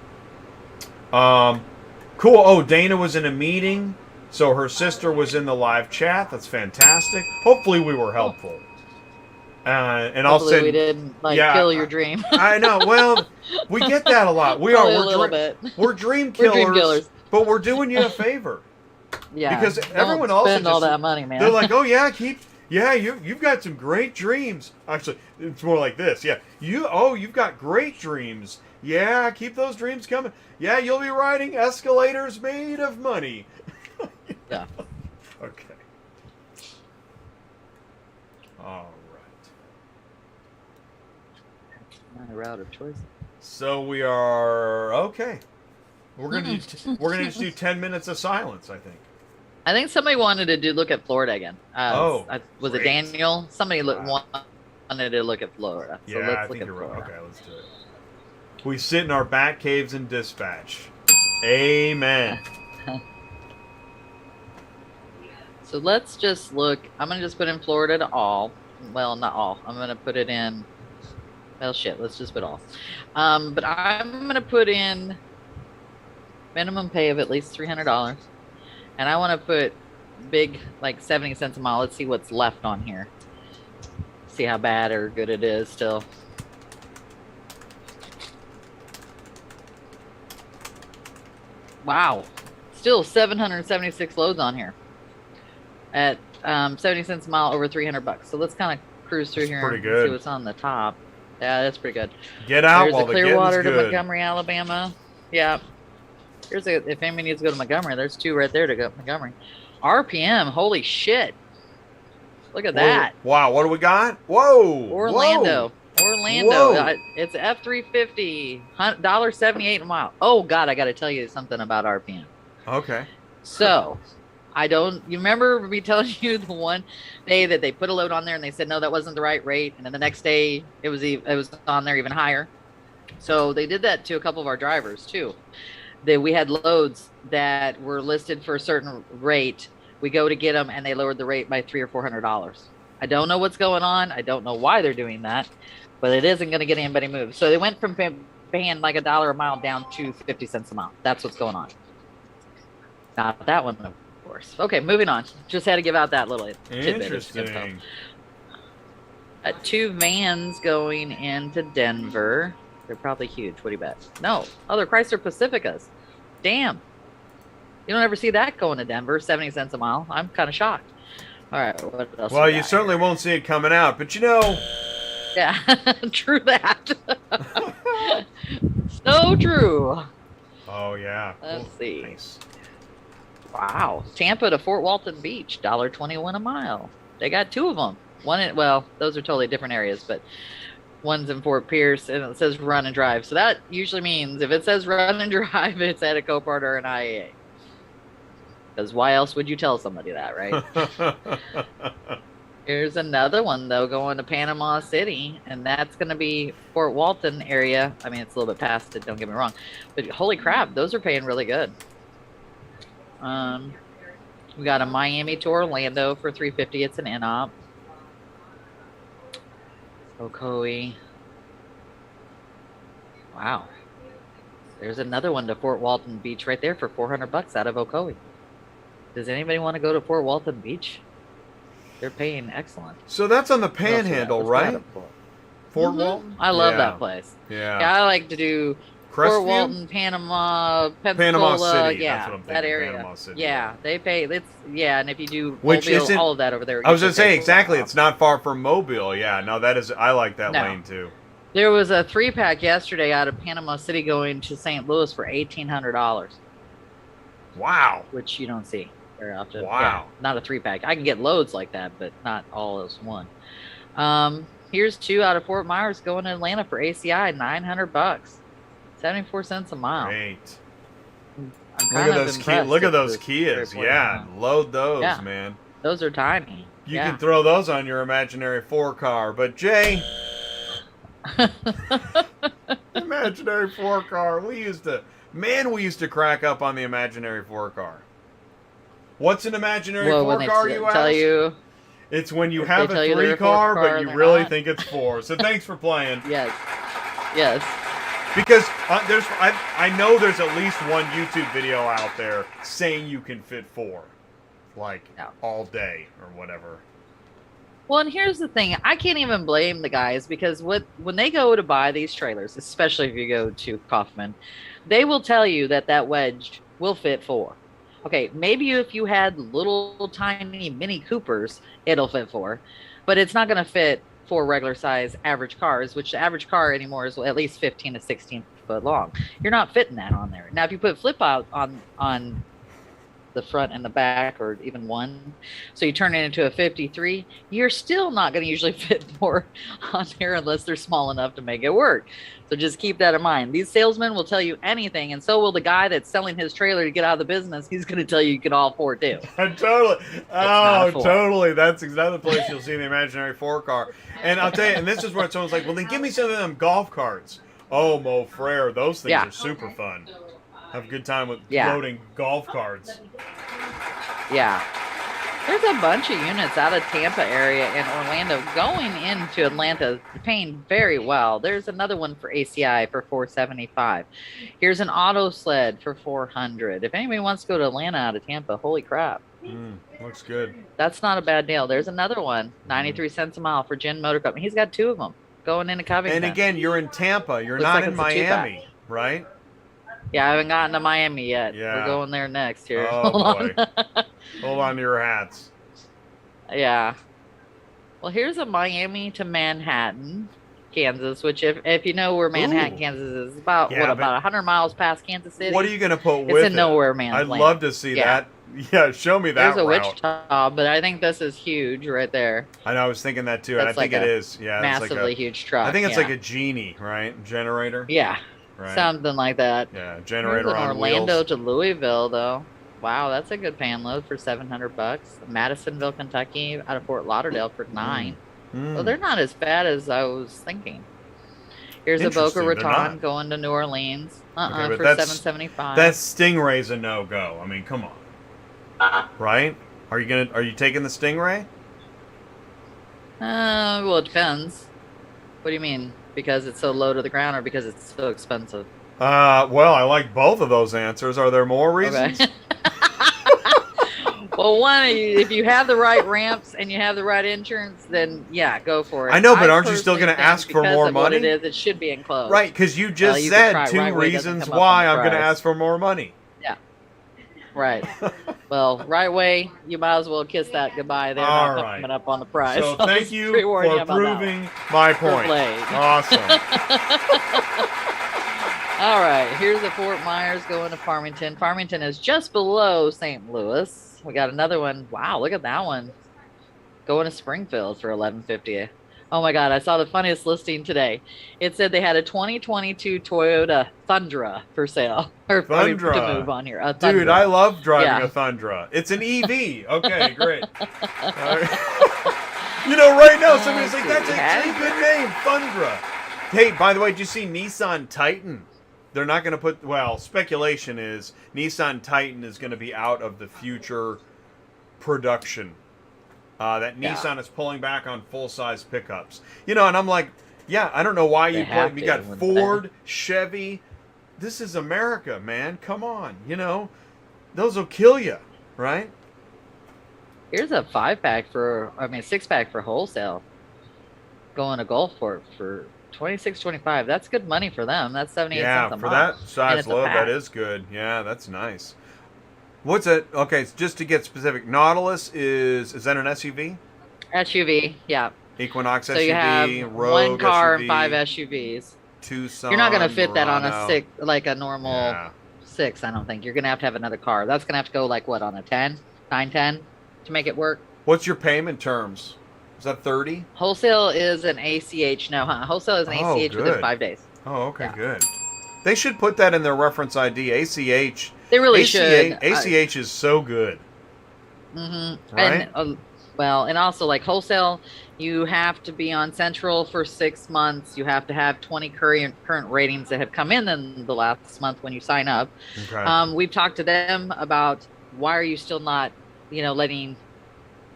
Cool. Oh, Dana was in a meeting, so her sister was in the live chat. That's fantastic. Hopefully we were helpful. And I'll Hopefully say we didn't kill your dream. I know. Well, we get that a lot. Probably a little bit. We're dream killers, We're dream killers. but we're doing you a favor. Yeah. Because don't everyone else spend all that money, man. They're like, oh yeah, you've got some great dreams. Actually, it's more like this. Yeah, you've got great dreams. Yeah, keep those dreams coming. Yeah, you'll be riding escalators made of money. Yeah. Okay. All right. Not a route of choice. So we are okay. We're gonna just do 10 minutes of silence, I think. I think somebody wanted to look at Florida again. Was great. it Daniel? Somebody Wow. wanted to look at Florida. So Yeah, let's I look think at you're Florida. right. Okay, let's do it. We sit in our bat caves and dispatch. Amen. So let's just look. I'm going to just put in Florida to all. Well, not all. I'm going to put it in. Well, shit. Let's just put all. But I'm going to put in minimum pay of at least $300. And I want to put big, like 70 cents a mile. Let's see what's left on here. See how bad or good it is still. Wow. Still 776 loads on here. At 70 cents a mile, over $300. So let's kind of cruise through here pretty and good. see what's on the top. Yeah, that's pretty good. Get out There's while a the Clearwater getting's to good. Montgomery, Alabama. Yeah. If anybody needs to go to Montgomery, there's two right there to go to Montgomery. RPM, holy shit. Look at that. Wow, what do we got? Whoa. Orlando. Whoa. Orlando. Whoa. It's F350, $1.78 a mile. Oh God, I got to tell you something about RPM. Okay. So, you remember me telling you the one day that they put a load on there and they said no, that wasn't the right rate, and then the next day it was on there even higher. So they did that to a couple of our drivers too. We had loads that were listed for a certain rate. We go to get them and they lowered the rate by $300 or $400. I don't know what's going on. I don't know why they're doing that, but it isn't going to get anybody moved. So they went from paying like $1 a mile down to 50 cents a mile. That's what's going on. Not that one, of course. Okay, moving on. Just had to give out that little tidbit. Interesting. 2 vans going into Denver. They're probably huge. What do you bet? No. Oh, they're Chrysler Pacificas. Damn. You don't ever see that going to Denver, 70 cents a mile. I'm kind of shocked. All right, what else? Well, you certainly won't see it coming out, but you know. Yeah, true that. So true. Oh, yeah. Let's see. Nice. Wow. Tampa to Fort Walton Beach, $1.21 a mile. They got 2 of them. Well, those are totally different areas, but one's in Fort Pierce, and it says run and drive. So that usually means if it says run and drive, it's at a Copart or an IAA. Because why else would you tell somebody that, right? Here's another one, though, going to Panama City, and that's going to be Fort Walton area. I mean, it's a little bit past it, don't get me wrong. But holy crap, those are paying really good. We got a Miami to Orlando for $350. It's an in-op. Ocoee. Wow. There's another one to Fort Walton Beach right there for $400 out of Ocoee. Does anybody want to go to Fort Walton Beach? They're paying excellent. So that's on the Panhandle, right? Fort Walton? I love that place. Yeah. I like to do Fort Walton, Panama, Pensacola. Panama City. Yeah, that's what I'm thinking. that area. Panama City. Yeah, they pay. And if you do Which Mobile, isn't, all of that over there. I was going to say, exactly. It's not far from Mobile. Yeah, no, that is, I like that lane too. There was a 3-pack yesterday out of Panama City going to St. Louis for $1,800. Wow. Which you don't see very often. Wow. Yeah, not a 3-pack. I can get loads like that, but not all as one. Here's 2 out of Fort Myers going to Atlanta for ACI, $900. 74 cents a mile. Great. I'm Look at those Kias. Yeah, load those, man. Those are tiny. You can throw those on your imaginary 4-car. But Jay, imaginary 4-car. We used to crack up on the imaginary 4-car. What's an imaginary 4-car, you ask? It's when you have a 3-car, but you really think it's 4. So thanks for playing. Yes. Because I know there's at least one YouTube video out there saying you can fit 4, all day or whatever. Well, and here's the thing. I can't even blame the guys because when they go to buy these trailers, especially if you go to Kaufman, they will tell you that wedge will fit 4. Okay, maybe if you had little tiny Mini Coopers, it'll fit 4, but it's not going to fit 4 regular size average cars, which the average car anymore is at least 15 to 16 foot long. You're not fitting that on there. Now, if you put flip out on the front and the back, or even one, so you turn it into a 53, you're still not going to usually fit 4 on there unless they're small enough to make it work. So just keep that in mind. These salesmen will tell you anything, and so will the guy that's selling his trailer to get out of the business. He's going to tell you can all 4 too. Totally. Oh, totally. That's another place you'll see the imaginary 4-car. And I'll tell you, and this is where someone's like, well, then give me some of them golf carts. Oh, Mo Frere, those things are super fun. Have a good time with loading golf carts. Yeah. There's a bunch of units out of Tampa area and Orlando going into Atlanta, paying very well. There's another one for ACI for $475. Here's an auto sled for $400. If anybody wants to go to Atlanta out of Tampa, holy crap. Looks good. That's not a bad deal. There's another one, 93 cents a mile for Jen Motor Company. He's got 2 of them going into Covington. And again, you're in Tampa. You're not in Miami, right? Yeah, I haven't gotten to Miami yet. Yeah. We're going there next here. Oh, boy. Hold on to your hats. Yeah. Well, here's a Miami to Manhattan, Kansas, which if you know where Manhattan, Kansas is, about 100 miles past Kansas City. What are you going to put with it? It's in nowhere, man. I'd love to see that. Yeah, show me that There's a route. Wichita, but I think this is huge right there. I know, I was thinking that too, and I That's think like it a is. Yeah, it's like massively a. huge truck. I think it's yeah. like a genie, right? Generator. Yeah, Right. something like that. Yeah, Here's generator an on Orlando wheels. to Louisville, though. Wow, that's a good pan load for $700. Madisonville, Kentucky, out of Fort Lauderdale for 9. Well, they're not as bad as I was thinking. Here's a Boca Interesting, they're not. Raton going to New Orleans. Okay, but For that's $775. that Stingray's a no go. I mean, come on. Right? Are you taking the Stingray? Well, it depends. What do you mean? Because it's so low to the ground, or because it's so expensive? Well, I like both of those answers. Are there more reasons? Okay. Well, one, if you have the right ramps and you have the right insurance, then yeah, go for it. I know, but aren't you still going to ask for more money? What it is, it should be enclosed. Right, because you just you said could try two right way doesn't reasons come up why on I'm going to price. ask for more money. Yeah. Right. Well, right way, you might as well kiss that goodbye. They're All not right. coming up on the price. So I'll thank just you pre-warn for about that one. proving my point. Blade. Awesome. All right, here's the Fort Myers going to Farmington. Farmington is just below St. Louis. We got another one. Wow, look at that one. Going to Springfield for $11.50. Oh my God, I saw the funniest listing today. It said they had a 2022 Toyota Tundra for sale. Or Tundra. to move on here. Dude, I love driving Yeah. a Tundra. It's an EV. Okay, great. You know, right now somebody's like, that's actually a good name, Tundra. Hey, by the way, did you see Nissan Titan? They're not going to put, well, speculation is Nissan Titan is going to be out of the future production. That Nissan is pulling back on full-size pickups. You know, and I'm like, yeah, I don't know why you got Ford, Chevy. This is America, man. Come on. You know, those will kill you, right? Here's a 6-pack for wholesale. Going to Gulfport for $26.25. That's good money for them. That's 78 cents a month. Yeah, for that size load, that pack. is good. Yeah, that's nice. What's it? Okay, just to get specific, Nautilus is that an SUV? SUV, yeah. Equinox So SUV, you have Rogue one car SUV, and 5 SUVs. Tucson. You're not going to fit that on a Murano. 6, like a normal Yeah. 6, I don't think. You're going to have another car. That's going to have to go like what, on a 10, 910 to make it work? What's your payment terms? Is that 30? Wholesale is an ACH. No, huh? Wholesale is an Oh, ACH good. within 5 days. Oh, okay, Yeah. good. They should put that in their reference ID. ACH. They really ACH, should. ACH is so good. Mm-hmm. Right? And and also like wholesale, you have to be on Central for 6 months. You have to have 20 current ratings that have come in the last month when you sign up. Okay. We've talked to them about why are you still not, letting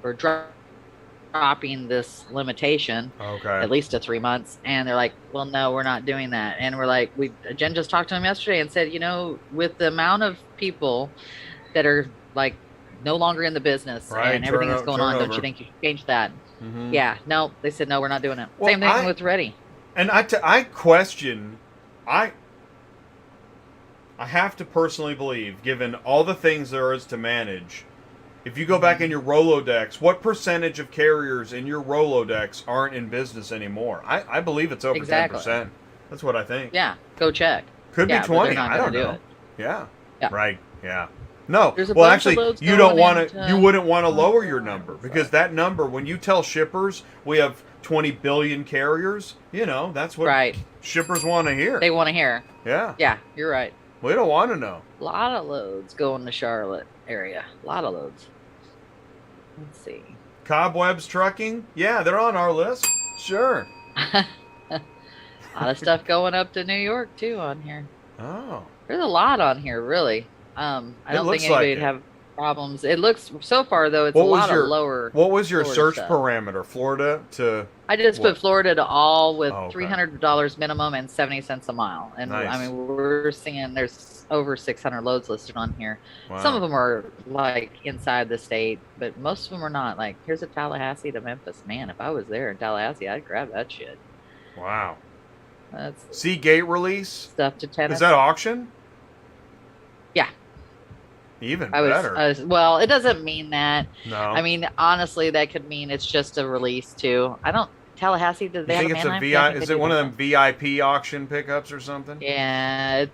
or dropping this limitation Okay. at least to 3 months, and they're like, well, no, we're not doing that. And we're like, Jen just talked to him yesterday and said, with the amount of people that are like no longer in the business Right, and everything that's going on, don't turnover. you think you should change that? Mhm. Yeah, no, they said no, we're not doing it. Well, Same thing with Ready. And I question, I have to personally believe, given all the things there is to manage, if you go back in your Rolodex, what percentage of carriers in your Rolodex aren't in business anymore? I believe it's over Exactly. 10%. That's what I think. Yeah, go check. Could Yeah, be but they're 20. not I don't gonna do know. it. Yeah. Yeah. Right. Yeah. No. There's a Well, bunch of actually, loads you don't going want to. into- You wouldn't want to lower your number because that number, when you tell shippers we have 20 billion carriers, that's what Right. shippers want to hear. They want to hear. Yeah. Yeah, you're right. We don't want to know. A lot of loads going to Charlotte area. A lot of loads. Let's see. Cobwebs Trucking? Yeah, they're on our list. Sure. A lot of stuff going up to New York too on here. Oh. There's a lot on here, really. I don't looks think like anybody would it. have problems. It looks so far though. It's What a was lot your- of lower. What was your Florida search stuff. parameter? Florida to. I just what? put Florida to all with Oh, okay. $300 minimum and 70 cents a mile. And Nice. I mean, we're seeing there's over 600 loads listed on here. Wow. Some of them are like inside the state, but most of them are not. Like here's a Tallahassee to Memphis. Man, if I was there in Tallahassee, I'd grab that shit. Wow. That's See gate release? stuff to Tennessee. Is that auction? Yeah. Even I better. was well, it doesn't mean that. No. I mean, honestly, that could mean it's just a release too. I don't Tallahassee. Do they you think have it's a Manheim? VI? Yeah, I think Is they it do one of have them VIP auction pickups or something? Yeah,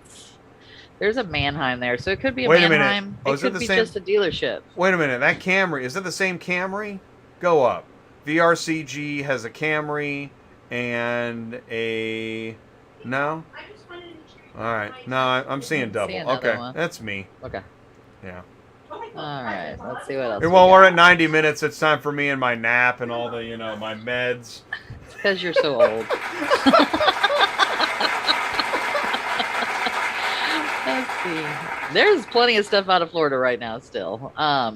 There's a Mannheim there, so it could be a Wait a minute. Mannheim. Oh, It is it could the be same- just a dealership. Wait a minute. That Camry, is that the same Camry? Go up. VRCG has a Camry and a... No? I just wanted to check. All right. No, I'm seeing double. another Okay, one. that's me. Okay. Yeah. Oh my God. All right. Let's see what else. And we while we're got. at 90 minutes, it's time for me and my nap and all the, my meds. It's because you're so old. Let's see. There's plenty of stuff out of Florida right now still. I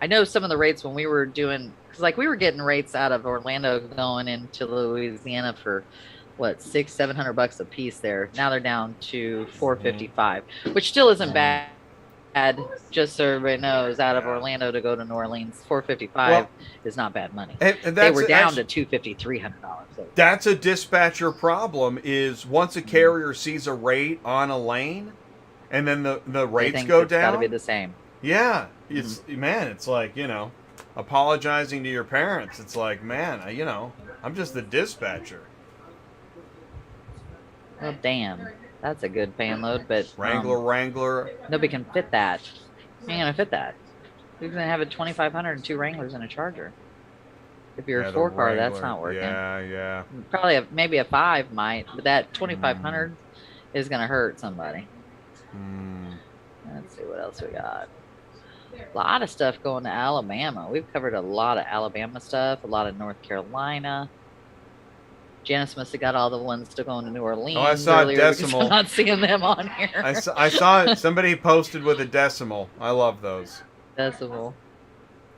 know some of the rates when we were doing, because like we were getting rates out of Orlando going into Louisiana for what, $600-700 a piece there. Now they're down to $455, which still isn't bad. Just so everybody knows, out of Orlando to go to New Orleans, $455 is not bad money. And They were down actually, to $250-300. So. That's a dispatcher problem. Is once a carrier sees a rate on a lane, and then the rates go It's got to down. be the same. Yeah, it's man, it's like apologizing to your parents. It's like, man, I'm just the dispatcher. Well, damn, that's a good paying load, but Wrangler. nobody can fit that. You ain't gonna fit that. You're gonna have a 2,500 and 2 Wranglers and a Charger. If you're Yeah, a the 4-car, that's Wrangler. not working. Yeah. Probably maybe a 5 might, but that 2,500 is gonna hurt somebody. Let's see what else we got. A lot of stuff going to Alabama. We've covered a lot of Alabama stuff, a lot of North Carolina. Janice must have got all the ones still going to New Orleans. Oh, I saw earlier because decimal. I'm not seeing them on here. I saw it. Somebody posted with a decimal. I love those. Decimal.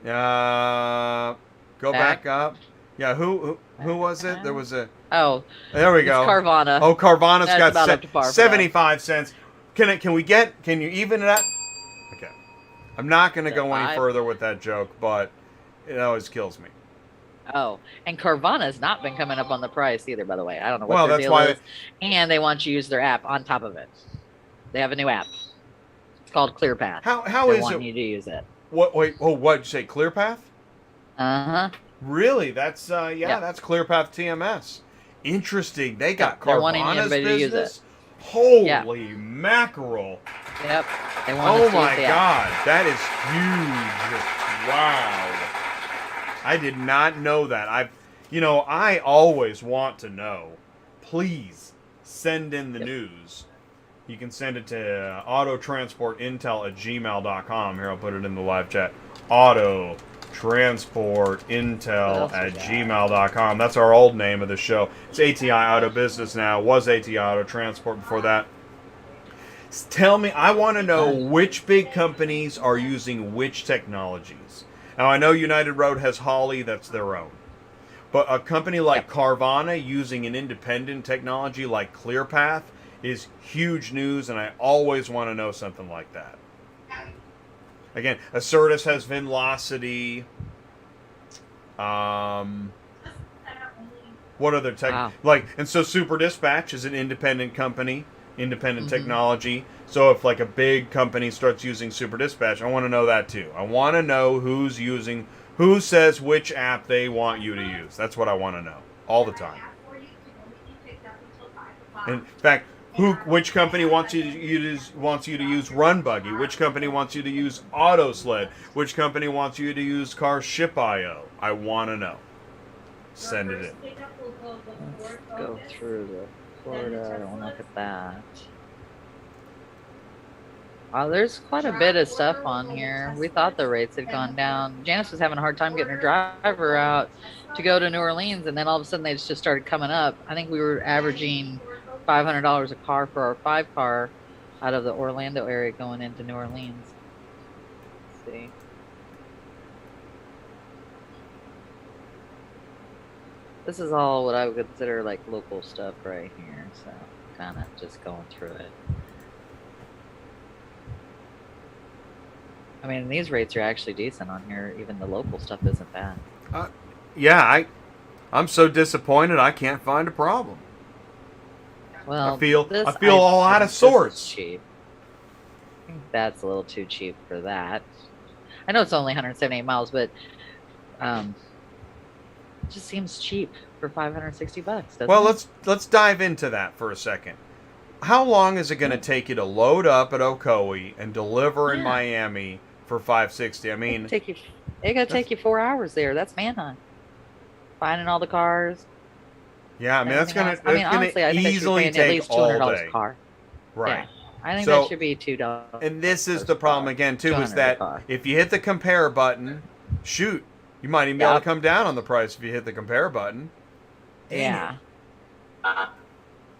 Go back up. Yeah, who was it? There was a. Oh, There we it's go. Carvana. Oh, Carvana's That's got about up to par for that. 75 cents. Can you even it up? Okay. I'm not going to Is go that any 5? further with that joke, but it always kills me. Oh, and Carvana's not been coming up on the price either, by the way. I don't know what Well, their that's deal why is. And they want you to use their app on top of it. They have a new app. It's called ClearPath. How They is want it? you to use it. What? Wait. Oh, what'd you say? ClearPath? Uh-huh. Really? That's Yeah. that's ClearPath TMS. Interesting. They got They're wanting Carvana's everybody to use business. it. Holy mackerel! Yep. They want Oh us to use my the app. God, that is huge! Wow, I did not know that. I always want to know. Please send in the news. You can send it to autotransportintel@gmail.com. Here, I'll put it in the live chat. Autotransportintel@gmail.com. That's our old name of the show. It's ATI Auto Business now. Was ATI Auto Transport before that. Tell me, I want to know which big companies are using which technologies. Now, I know United Road has Holly, that's their own. But a company like Carvana using an independent technology like ClearPath is huge news, and I always want to know something like that. Again, Acertus has Velocity. What other tech? Wow. And so Super Dispatch is an independent company, independent technology. So if like a big company starts using Super Dispatch, I want to know that too. I want to know who says which app they want you to use. That's what I want to know all the time. In fact, which company wants you to use Run Buggy? Which company wants you to use AutoSled? Which company wants you to use CarShip.io? I want to know. Send it in. Let's go through the Florida. I don't want to look at that. There's quite a bit of stuff on here. We thought the rates had gone down. Janice was having a hard time getting her driver out to go to New Orleans, and then all of a sudden they just started coming up. I think we were averaging $500 a car for our 5-car out of the Orlando area going into New Orleans. Let's see. This is all what I would consider like local stuff right here, so kind of just going through it. I mean, these rates are actually decent on here. Even the local stuff isn't bad. I'm so disappointed I can't find a problem. Well, I feel this, all out of this is sorts. cheap. I think that's a little too cheap for that. I know it's only 178 miles, but it just seems cheap for $560. Doesn't Well, it? let's dive into that for a second. how long is it going to take you to load up at Ocoee and deliver in Yeah. Miami for 560? I It mean, could take you. It could take you 4 hours there. That's manhunt. Finding all the cars, yeah, I mean everything else. I that's mean, gonna honestly, I think they should be easily paying at take least all $200 a day. car. Right. Yeah, I think that So, should be $2. and this is the problem again too, is 200 a that car. if you hit the compare button, shoot, you might even be able to come down on the price if you hit the compare button. Dang Yeah.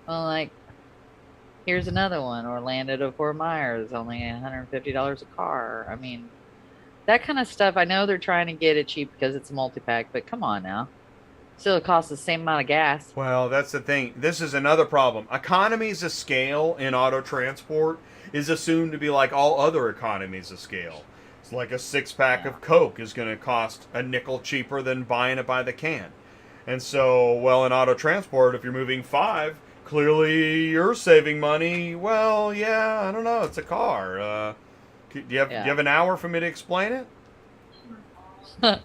Well, like, here's another one. Orlando to Fort Myers, only $150 a car. I mean, that kind of stuff. I know they're trying to get it cheap because it's a multi-pack, but come on now. Still, it costs the same amount of gas. Well, that's the thing. This is another problem. Economies of scale in auto transport is assumed to be like all other economies of scale. It's like a 6-pack of Coke is going to cost a nickel cheaper than buying it by the can. And so, well, in auto transport, if you're moving 5, clearly you're saving money. Well, yeah, I don't know. It's a car. Do you have an hour for me to explain it?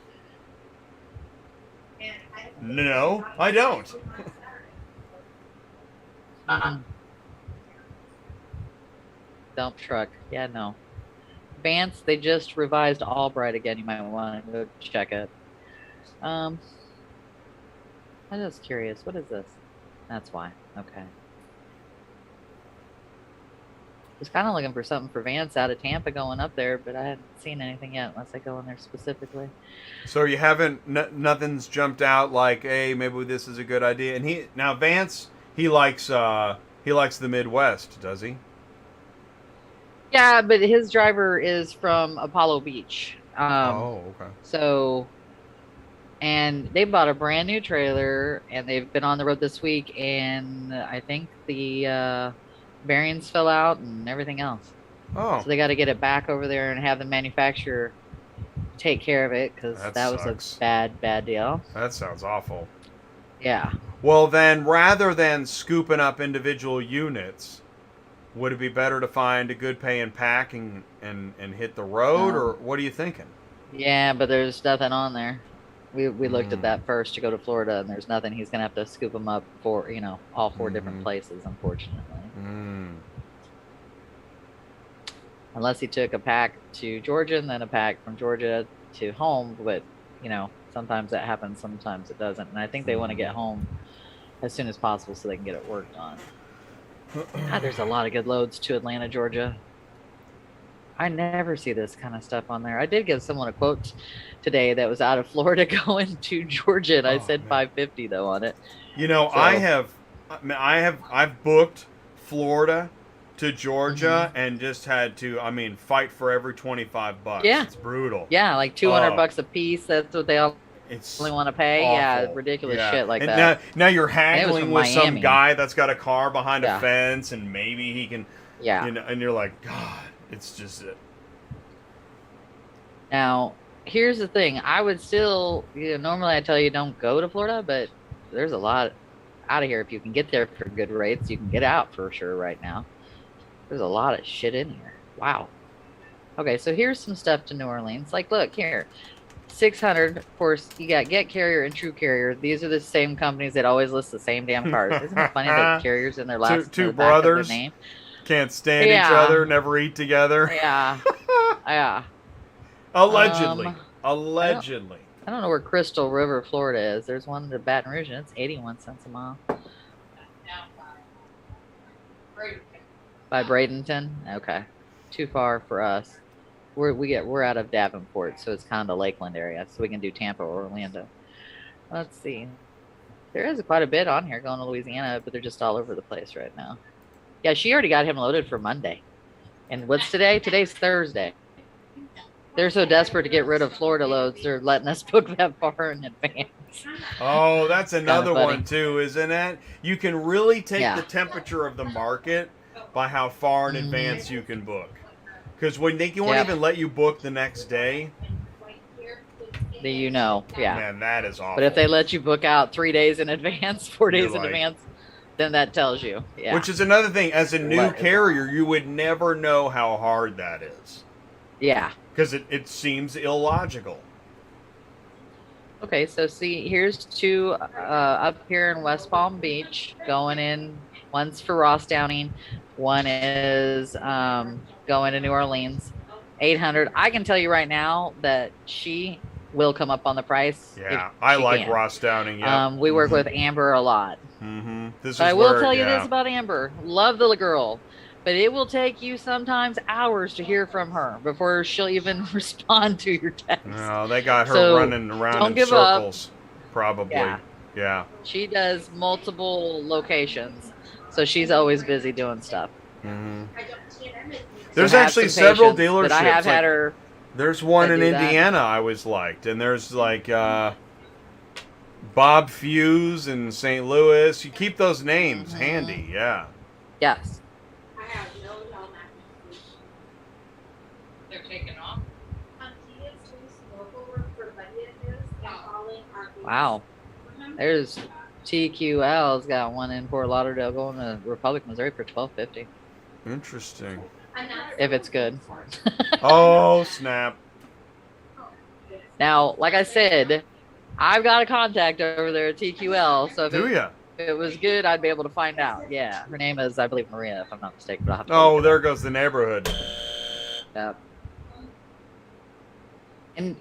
No, I don't. Dump truck. Yeah, no. Vance, they just revised Albright again. You might want to go check it. I'm just curious. What is this? That's why. Okay. Was kind of looking for something for Vance out of Tampa going up there, but I hadn't seen anything yet unless I go in there specifically. So you haven't, nothing's jumped out like, hey, maybe this is a good idea. And Vance, he likes the Midwest, does he? Yeah, but his driver is from Apollo Beach. Okay. So, and they bought a brand new trailer, and they've been on the road this week, and I think the bearings fell out and everything else. Oh. So they got to get it back over there and have the manufacturer take care of it, because that was a bad deal. That sounds awful. Yeah. Well, then, rather than scooping up individual units, would it be better to find a good paying pack and hit the road, or what are you thinking? Yeah, but there's nothing on there. We looked at that first to go to Florida, and there's nothing. He's gonna have to scoop them up for all 4 different places, unfortunately. Unless he took a pack to Georgia and then a pack from Georgia to home, but sometimes that happens, sometimes it doesn't. And I think they want to get home as soon as possible so they can get it worked on. God, there's a lot of good loads to Atlanta, Georgia. I never see this kind of stuff on there. I did give someone a quote today that was out of Florida going to Georgia, and I said $550 though on it. So, I've booked Florida to Georgia and just had to, fight for every $25. Yeah. It's brutal. Yeah, like $200 a piece. That's what they only want to pay. Awful. Yeah, ridiculous shit like and that. Now you're haggling with some guy that's got a car behind a fence, and maybe he can. Yeah. And you're like, God, it's just it. Now, here's the thing. I would still, normally I tell you don't go to Florida, but there's a lot out of here. If you can get there for good rates, you can get out for sure right now. There's a lot of shit in here. Wow. Okay, so here's some stuff to New Orleans. Like, look here. 600, of course, you got Get Carrier and True Carrier. These are the same companies that always list the same damn cars. Isn't it funny that Carrier's in their last two brothers name? Can't stand each other, never eat together. Yeah. Yeah. Allegedly. I don't know where Crystal River, Florida is. There's one in Baton Rouge, and it's 81 cents a mile. By Bradenton? Okay. Too far for us. We're out of Davenport, so it's kind of the Lakeland area, so we can do Tampa or Orlando. Let's see. There is quite a bit on here going to Louisiana, but they're just all over the place right now. Yeah, she already got him loaded for Monday. And what's today? Today's Thursday. They're so desperate to get rid of Florida loads, they're letting us book that far in advance. Oh, that's another one too, isn't it? You can really take the temperature of the market by how far in advance you can book. Because when they won't even let you book the next day. Man, that is awful. But if they let you book out 3 days in advance, 4 days in advance, then that tells you. Yeah. Which is another thing. As a new carrier, you would never know how hard that is. Yeah. Because it seems illogical. Okay, so see, here's 2 up here in West Palm Beach going in One's for Ross Downing. One is going to New Orleans. 800. I can tell you right now that she will come up on the price. Yeah, if I she like can. Ross Downing. Yeah. We work with Amber a lot. This But is I will where, tell you yeah. this about Amber. Love the girl. But it will take you sometimes hours to hear from her before she'll even respond to your text. No, they got her So, running around don't in give up. circles. Probably. Yeah. Yeah. She does multiple locations, so she's always busy doing stuff. There's So have actually some several patience, dealerships. but I have like, had her. There's one that in do that. Indiana I always liked, and there's like Bob Fuse in St. Louis. You keep those names handy, yeah. Yes. I have no helmet. They're taking off. He is doing some local work for buddy of his and calling our booths. Wow. There's TQL's got one in Fort Lauderdale going to Republic, Missouri for $12.50 Interesting. if it's good. Oh, snap. Now, like I said, I've got a contact over there at TQL, so Do ya? if it was good, I'd be able to find out. Yeah, her name is, I believe, Maria, if I'm not mistaken. But I'll have to Oh, look it there up. goes the neighborhood. Yep. And,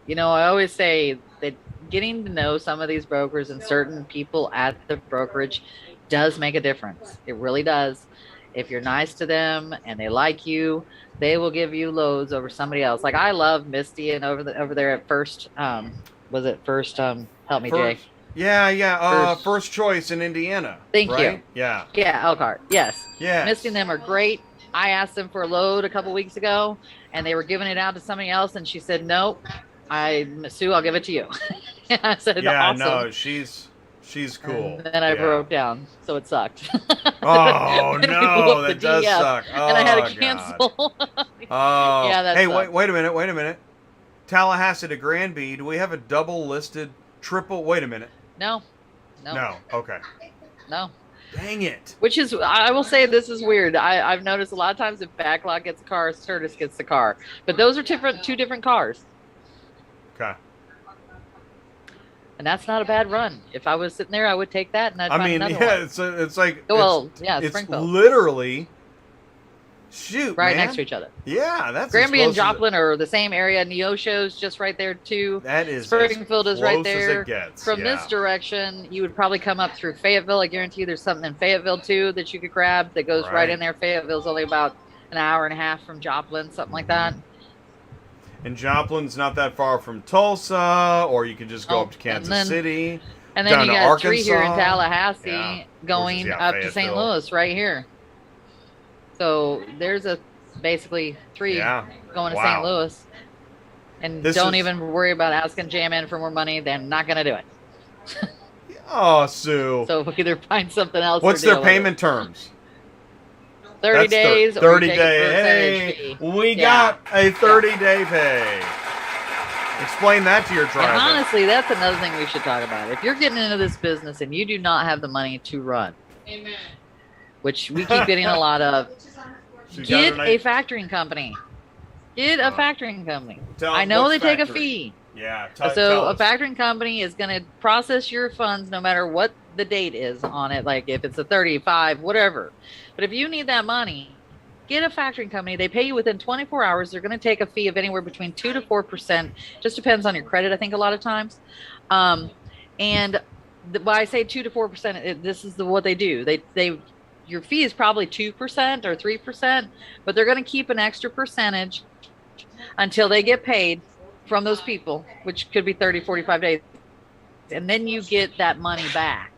you know, I always say that getting to know some of these brokers and certain people at the brokerage does make a difference. It really does. If you're nice to them and they like you, they will give you loads over somebody else. Like I love Misty and over there at First, was it First, help me, Jay. Yeah. First choice in Indiana. Thank right? you. Yeah. Yeah, Elkhart. Yes. Yeah. Misty and them are great. I asked them for a load a couple weeks ago, and they were giving it out to somebody else, and she said, "Nope, Sue, I'll give it to you." And I said, Yeah, "Awesome." no, she's cool. And then I Yeah. broke down, so it sucked. Oh When we no, blew up that the does DF, suck. Oh, and I had to God. cancel. Oh, Yeah, that hey, sucks. wait a minute. Tallahassee to Granby. Do we have a double listed, triple? Wait a minute. No. Okay. No. Dang it. Which is, I will say, this is weird. I've noticed a lot of times if Backlot gets a car, Curtis gets the car, but those are two different cars, Okay. and that's not a bad run. If I was sitting there, I would take that, and I'd I find mean, another yeah, one. it's like Well, yeah, it's Springfield. literally shoot Right man. next to each other. Yeah, that's as Granby and close as Joplin are the same area. Neosho's just right there too. That is Springfield as is right close there. As it gets. From yeah. this direction, you would probably come up through Fayetteville. I guarantee you there's something in Fayetteville too that you could grab that goes right in there. Fayetteville's only about an hour and a half from Joplin, something like that. And Joplin's not that far from Tulsa, or you could just go up to Kansas City. And then down you to got Arkansas. 3 here in Tallahassee Yeah. going Versus, up to St. Fayetteville. Louis right here. So there's basically 3 going to St. Louis. And don't even worry about asking J-Man for more money. They're not going to do it. Oh, Sue. So either find something else. What's their payment terms? 30 days. 30 or you take a day. percentage fee. We got a 30-day pay. Explain that to your driver. And honestly, that's another thing we should talk about. If you're getting into this business and you do not have the money to run, Amen. which we keep getting a lot of, So you get got a factoring company. Get a factoring company. Tell I them know what they take a factory. fee. Yeah. So tell a us. factoring company is going to process your funds no matter what the date is on it, like if it's a 35, whatever. But if you need that money, get a factoring company. They pay you within 24 hours. They're going to take a fee of anywhere between 2 to 4%. Just depends on your credit, I think, a lot of times. And when I say 2 to 4%, this is what they do. They your fee is probably 2% or 3%, but they're going to keep an extra percentage until they get paid from those people, which could be 30, 45 days. And then you get that money back.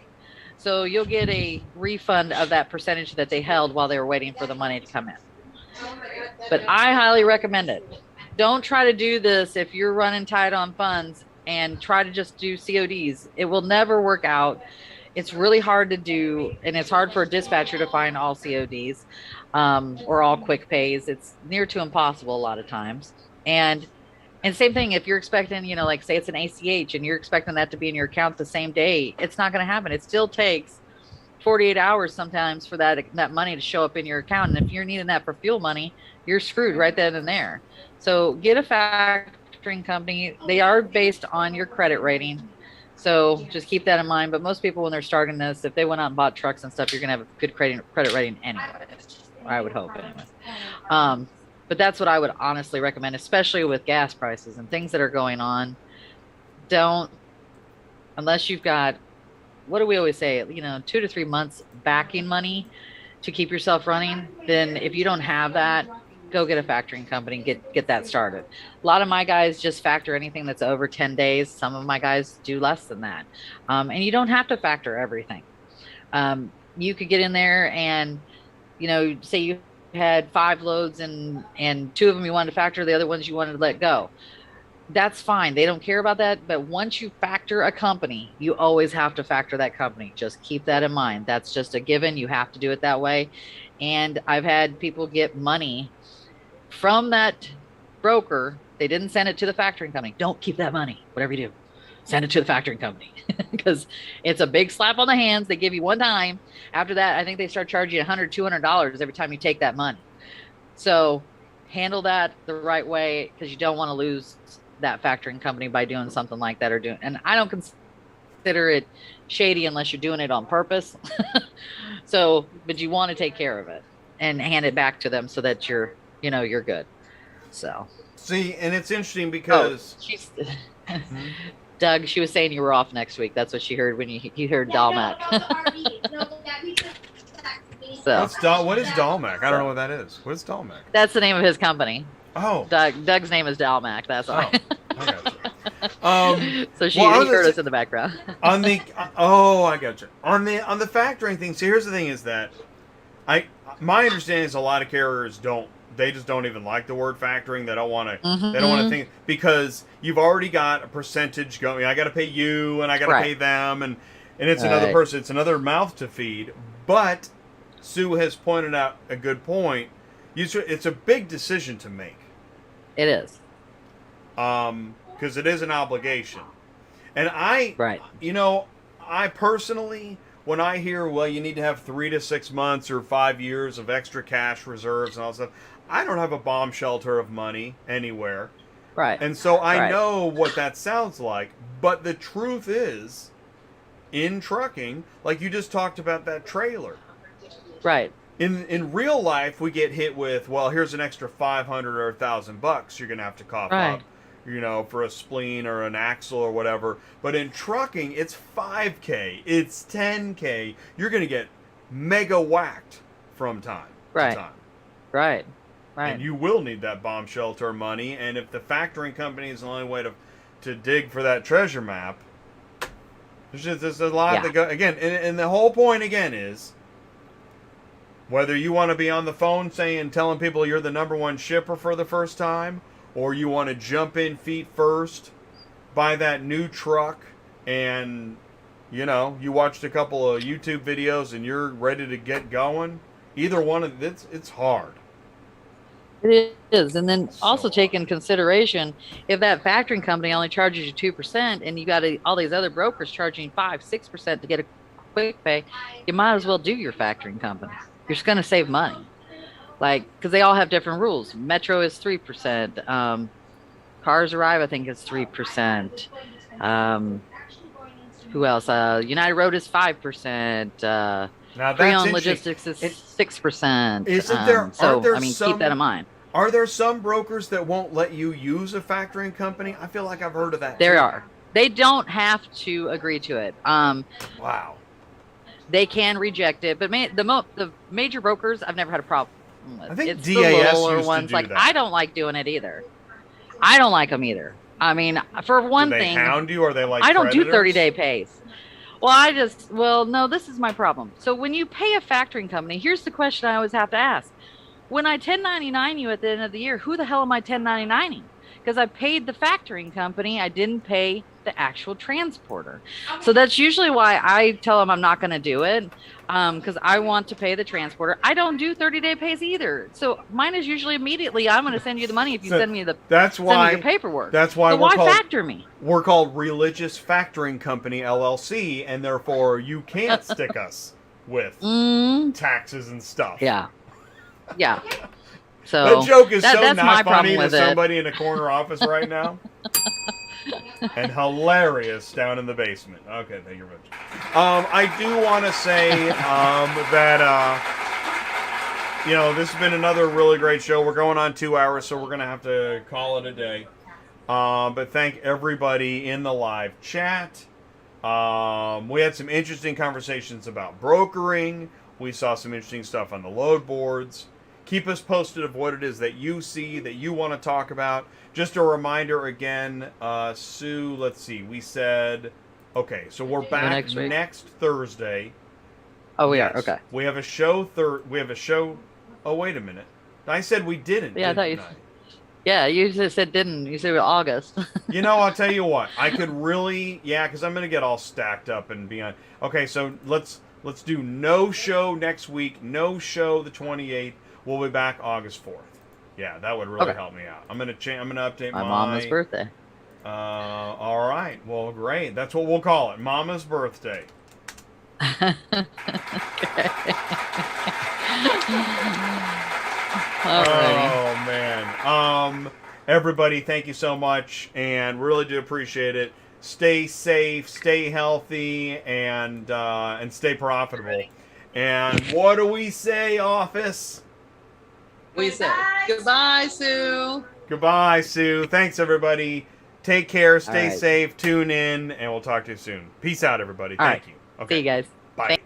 So you'll get a refund of that percentage that they held while they were waiting for the money to come in. But I highly recommend it. Don't try to do this if you're running tight on funds and try to just do CODs. It will never work out. It's really hard to do, and it's hard for a dispatcher to find all CODs or all quick pays. It's near to impossible a lot of times. And same thing, if you're expecting, like say it's an ACH and you're expecting that to be in your account the same day, it's not going to happen. It still takes 48 hours sometimes for that money to show up in your account. And if you're needing that for fuel money, you're screwed right then and there. So get a factoring company. They are based on your credit rating. So just keep that in mind. But most people, when they're starting this, if they went out and bought trucks and stuff, you're going to have a good credit rating anyway. I would hope anyway. But that's what I would honestly recommend, especially with gas prices and things that are going on. Don't, unless you've got, what do we always say, 2 to 3 months backing money to keep yourself running. Then if you don't have that, go get a factoring company and get that started. A lot of my guys just factor anything that's over 10 days. Some of my guys do less than that. And you don't have to factor everything. You could get in there and, say you had 5 loads and 2 of them you wanted to factor, the other ones you wanted to let go. That's fine. They don't care about that. But once you factor a company, you always have to factor that company. Just keep that in mind. That's just a given. You have to do it that way. And I've had people get money from that broker. They didn't send it to the factoring company. Don't keep that money. Whatever you do, send it to the factoring company because it's a big slap on the hands. They give you one time. After that, I think they start charging you $100, $200 every time you take that money. So handle that the right way because you don't want to lose that factoring company by doing something like that and I don't consider it shady unless you're doing it on purpose. But you want to take care of it and hand it back to them so that you're good. So see, and it's interesting because Doug, she was saying you were off next week. That's what she heard when you heard Dalmac. What is Dalmac? I don't know what that is. What is Dalmac? That's the name of his company. Oh, Doug's name is Dalmac. That's why. I got you. So he heard us in the background. I got you. On the factoring thing. See, here's the thing: is that my understanding is a lot of carriers they just don't even like the word factoring. They don't want to. They don't want to think because you've already got a percentage going. I got to pay you, and I got to pay them, and it's another person. It's another mouth to feed. But Sue has pointed out a good point. It's a big decision to make. It is. Because it is an obligation. And I personally, when I hear, well, you need to have 3 to 6 months or 5 years of extra cash reserves and all that stuff, I don't have a bomb shelter of money anywhere. Right. And so I know what that sounds like. But the truth is, in trucking, like you just talked about that trailer. Right. In real life, we get hit with, well, here's an extra $500 or $1,000 you're gonna have to cough up, for a spleen or an axle or whatever. But in trucking, it's $5K, it's $10K. You're gonna get mega whacked from time to time. Right. And you will need that bomb shelter money. And if the factoring company is the only way to dig for that treasure map, there's a lot that go again. And the whole point again is, whether you want to be on the phone telling people you're the #1 shipper for the first time, or you want to jump in feet first, buy that new truck, and you watched a couple of YouTube videos and you're ready to get going. Either one of it's hard. It is, and then also take in consideration if that factoring company only charges you 2%, and you got all these other brokers charging 5-6% to get a quick pay, you might as well do your factoring company. You're just going to save money. Because they all have different rules. Metro is 3%. Cars Arrive, I think, is 3%. Who else? United Road is 5%. Now Pre-owned Logistics is 6%. Isn't there? Keep that in mind. Are there some brokers that won't let you use a factoring company? I feel like I've heard of that. There are. They don't have to agree to it. Wow. They can reject it, but the major brokers, I've never had a problem with. I think it's DAS the littler used ones. to do that. I don't like doing it either. I don't like them either. I mean, for one thing, they hound you, or they like? I don't do predators? 30-day pays. Well, no, this is my problem. So when you pay a factoring company, here's the question I always have to ask: when I 1099 you at the end of the year, who the hell am I 1099ing? Because I paid the factoring company, I didn't pay the actual transporter. So that's usually why I tell them I'm not going to do it, because I want to pay the transporter. I don't do 30-day pays either. So mine is usually immediately, I'm going to send you the money if you send me the paperwork. That's why factor me? We're called Religious Factoring Company LLC, and therefore you can't stick us with taxes and stuff. Yeah. So that joke is so that's not my funny problem to with somebody in a corner office right now. and hilarious down in the basement. Okay, thank you very much. I do want to say that this has been another really great show. We're going on 2 hours, so we're gonna have to call it a day. But thank everybody in the live chat. We had some interesting conversations about brokering. We saw some interesting stuff on the load boards. Keep us posted of what it is that you see, that you want to talk about. Just a reminder again, Sue, let's see, we said, okay, so we're back next Thursday. Oh, we are, okay. We have a show, oh, wait a minute. I said we didn't, I thought you... Yeah, you just said didn't. You said August. I'll tell you what. I could really, because I'm going to get all stacked up and be on. Okay, so let's do no show next week, no show the 28th. We'll be back August 4th. Yeah, that would really help me out. I'm going to update my mama's birthday. All right. Well, great. That's what we'll call it. Mama's birthday. Okay. Oh man. Everybody, thank you so much, and really do appreciate it. Stay safe, stay healthy, and stay profitable. And what do we say, office? We say goodbye, Sue. Goodbye, Sue. Thanks, everybody. Take care, stay safe, tune in, and we'll talk to you soon. Peace out, everybody. Thank you. Okay. See you guys. Bye.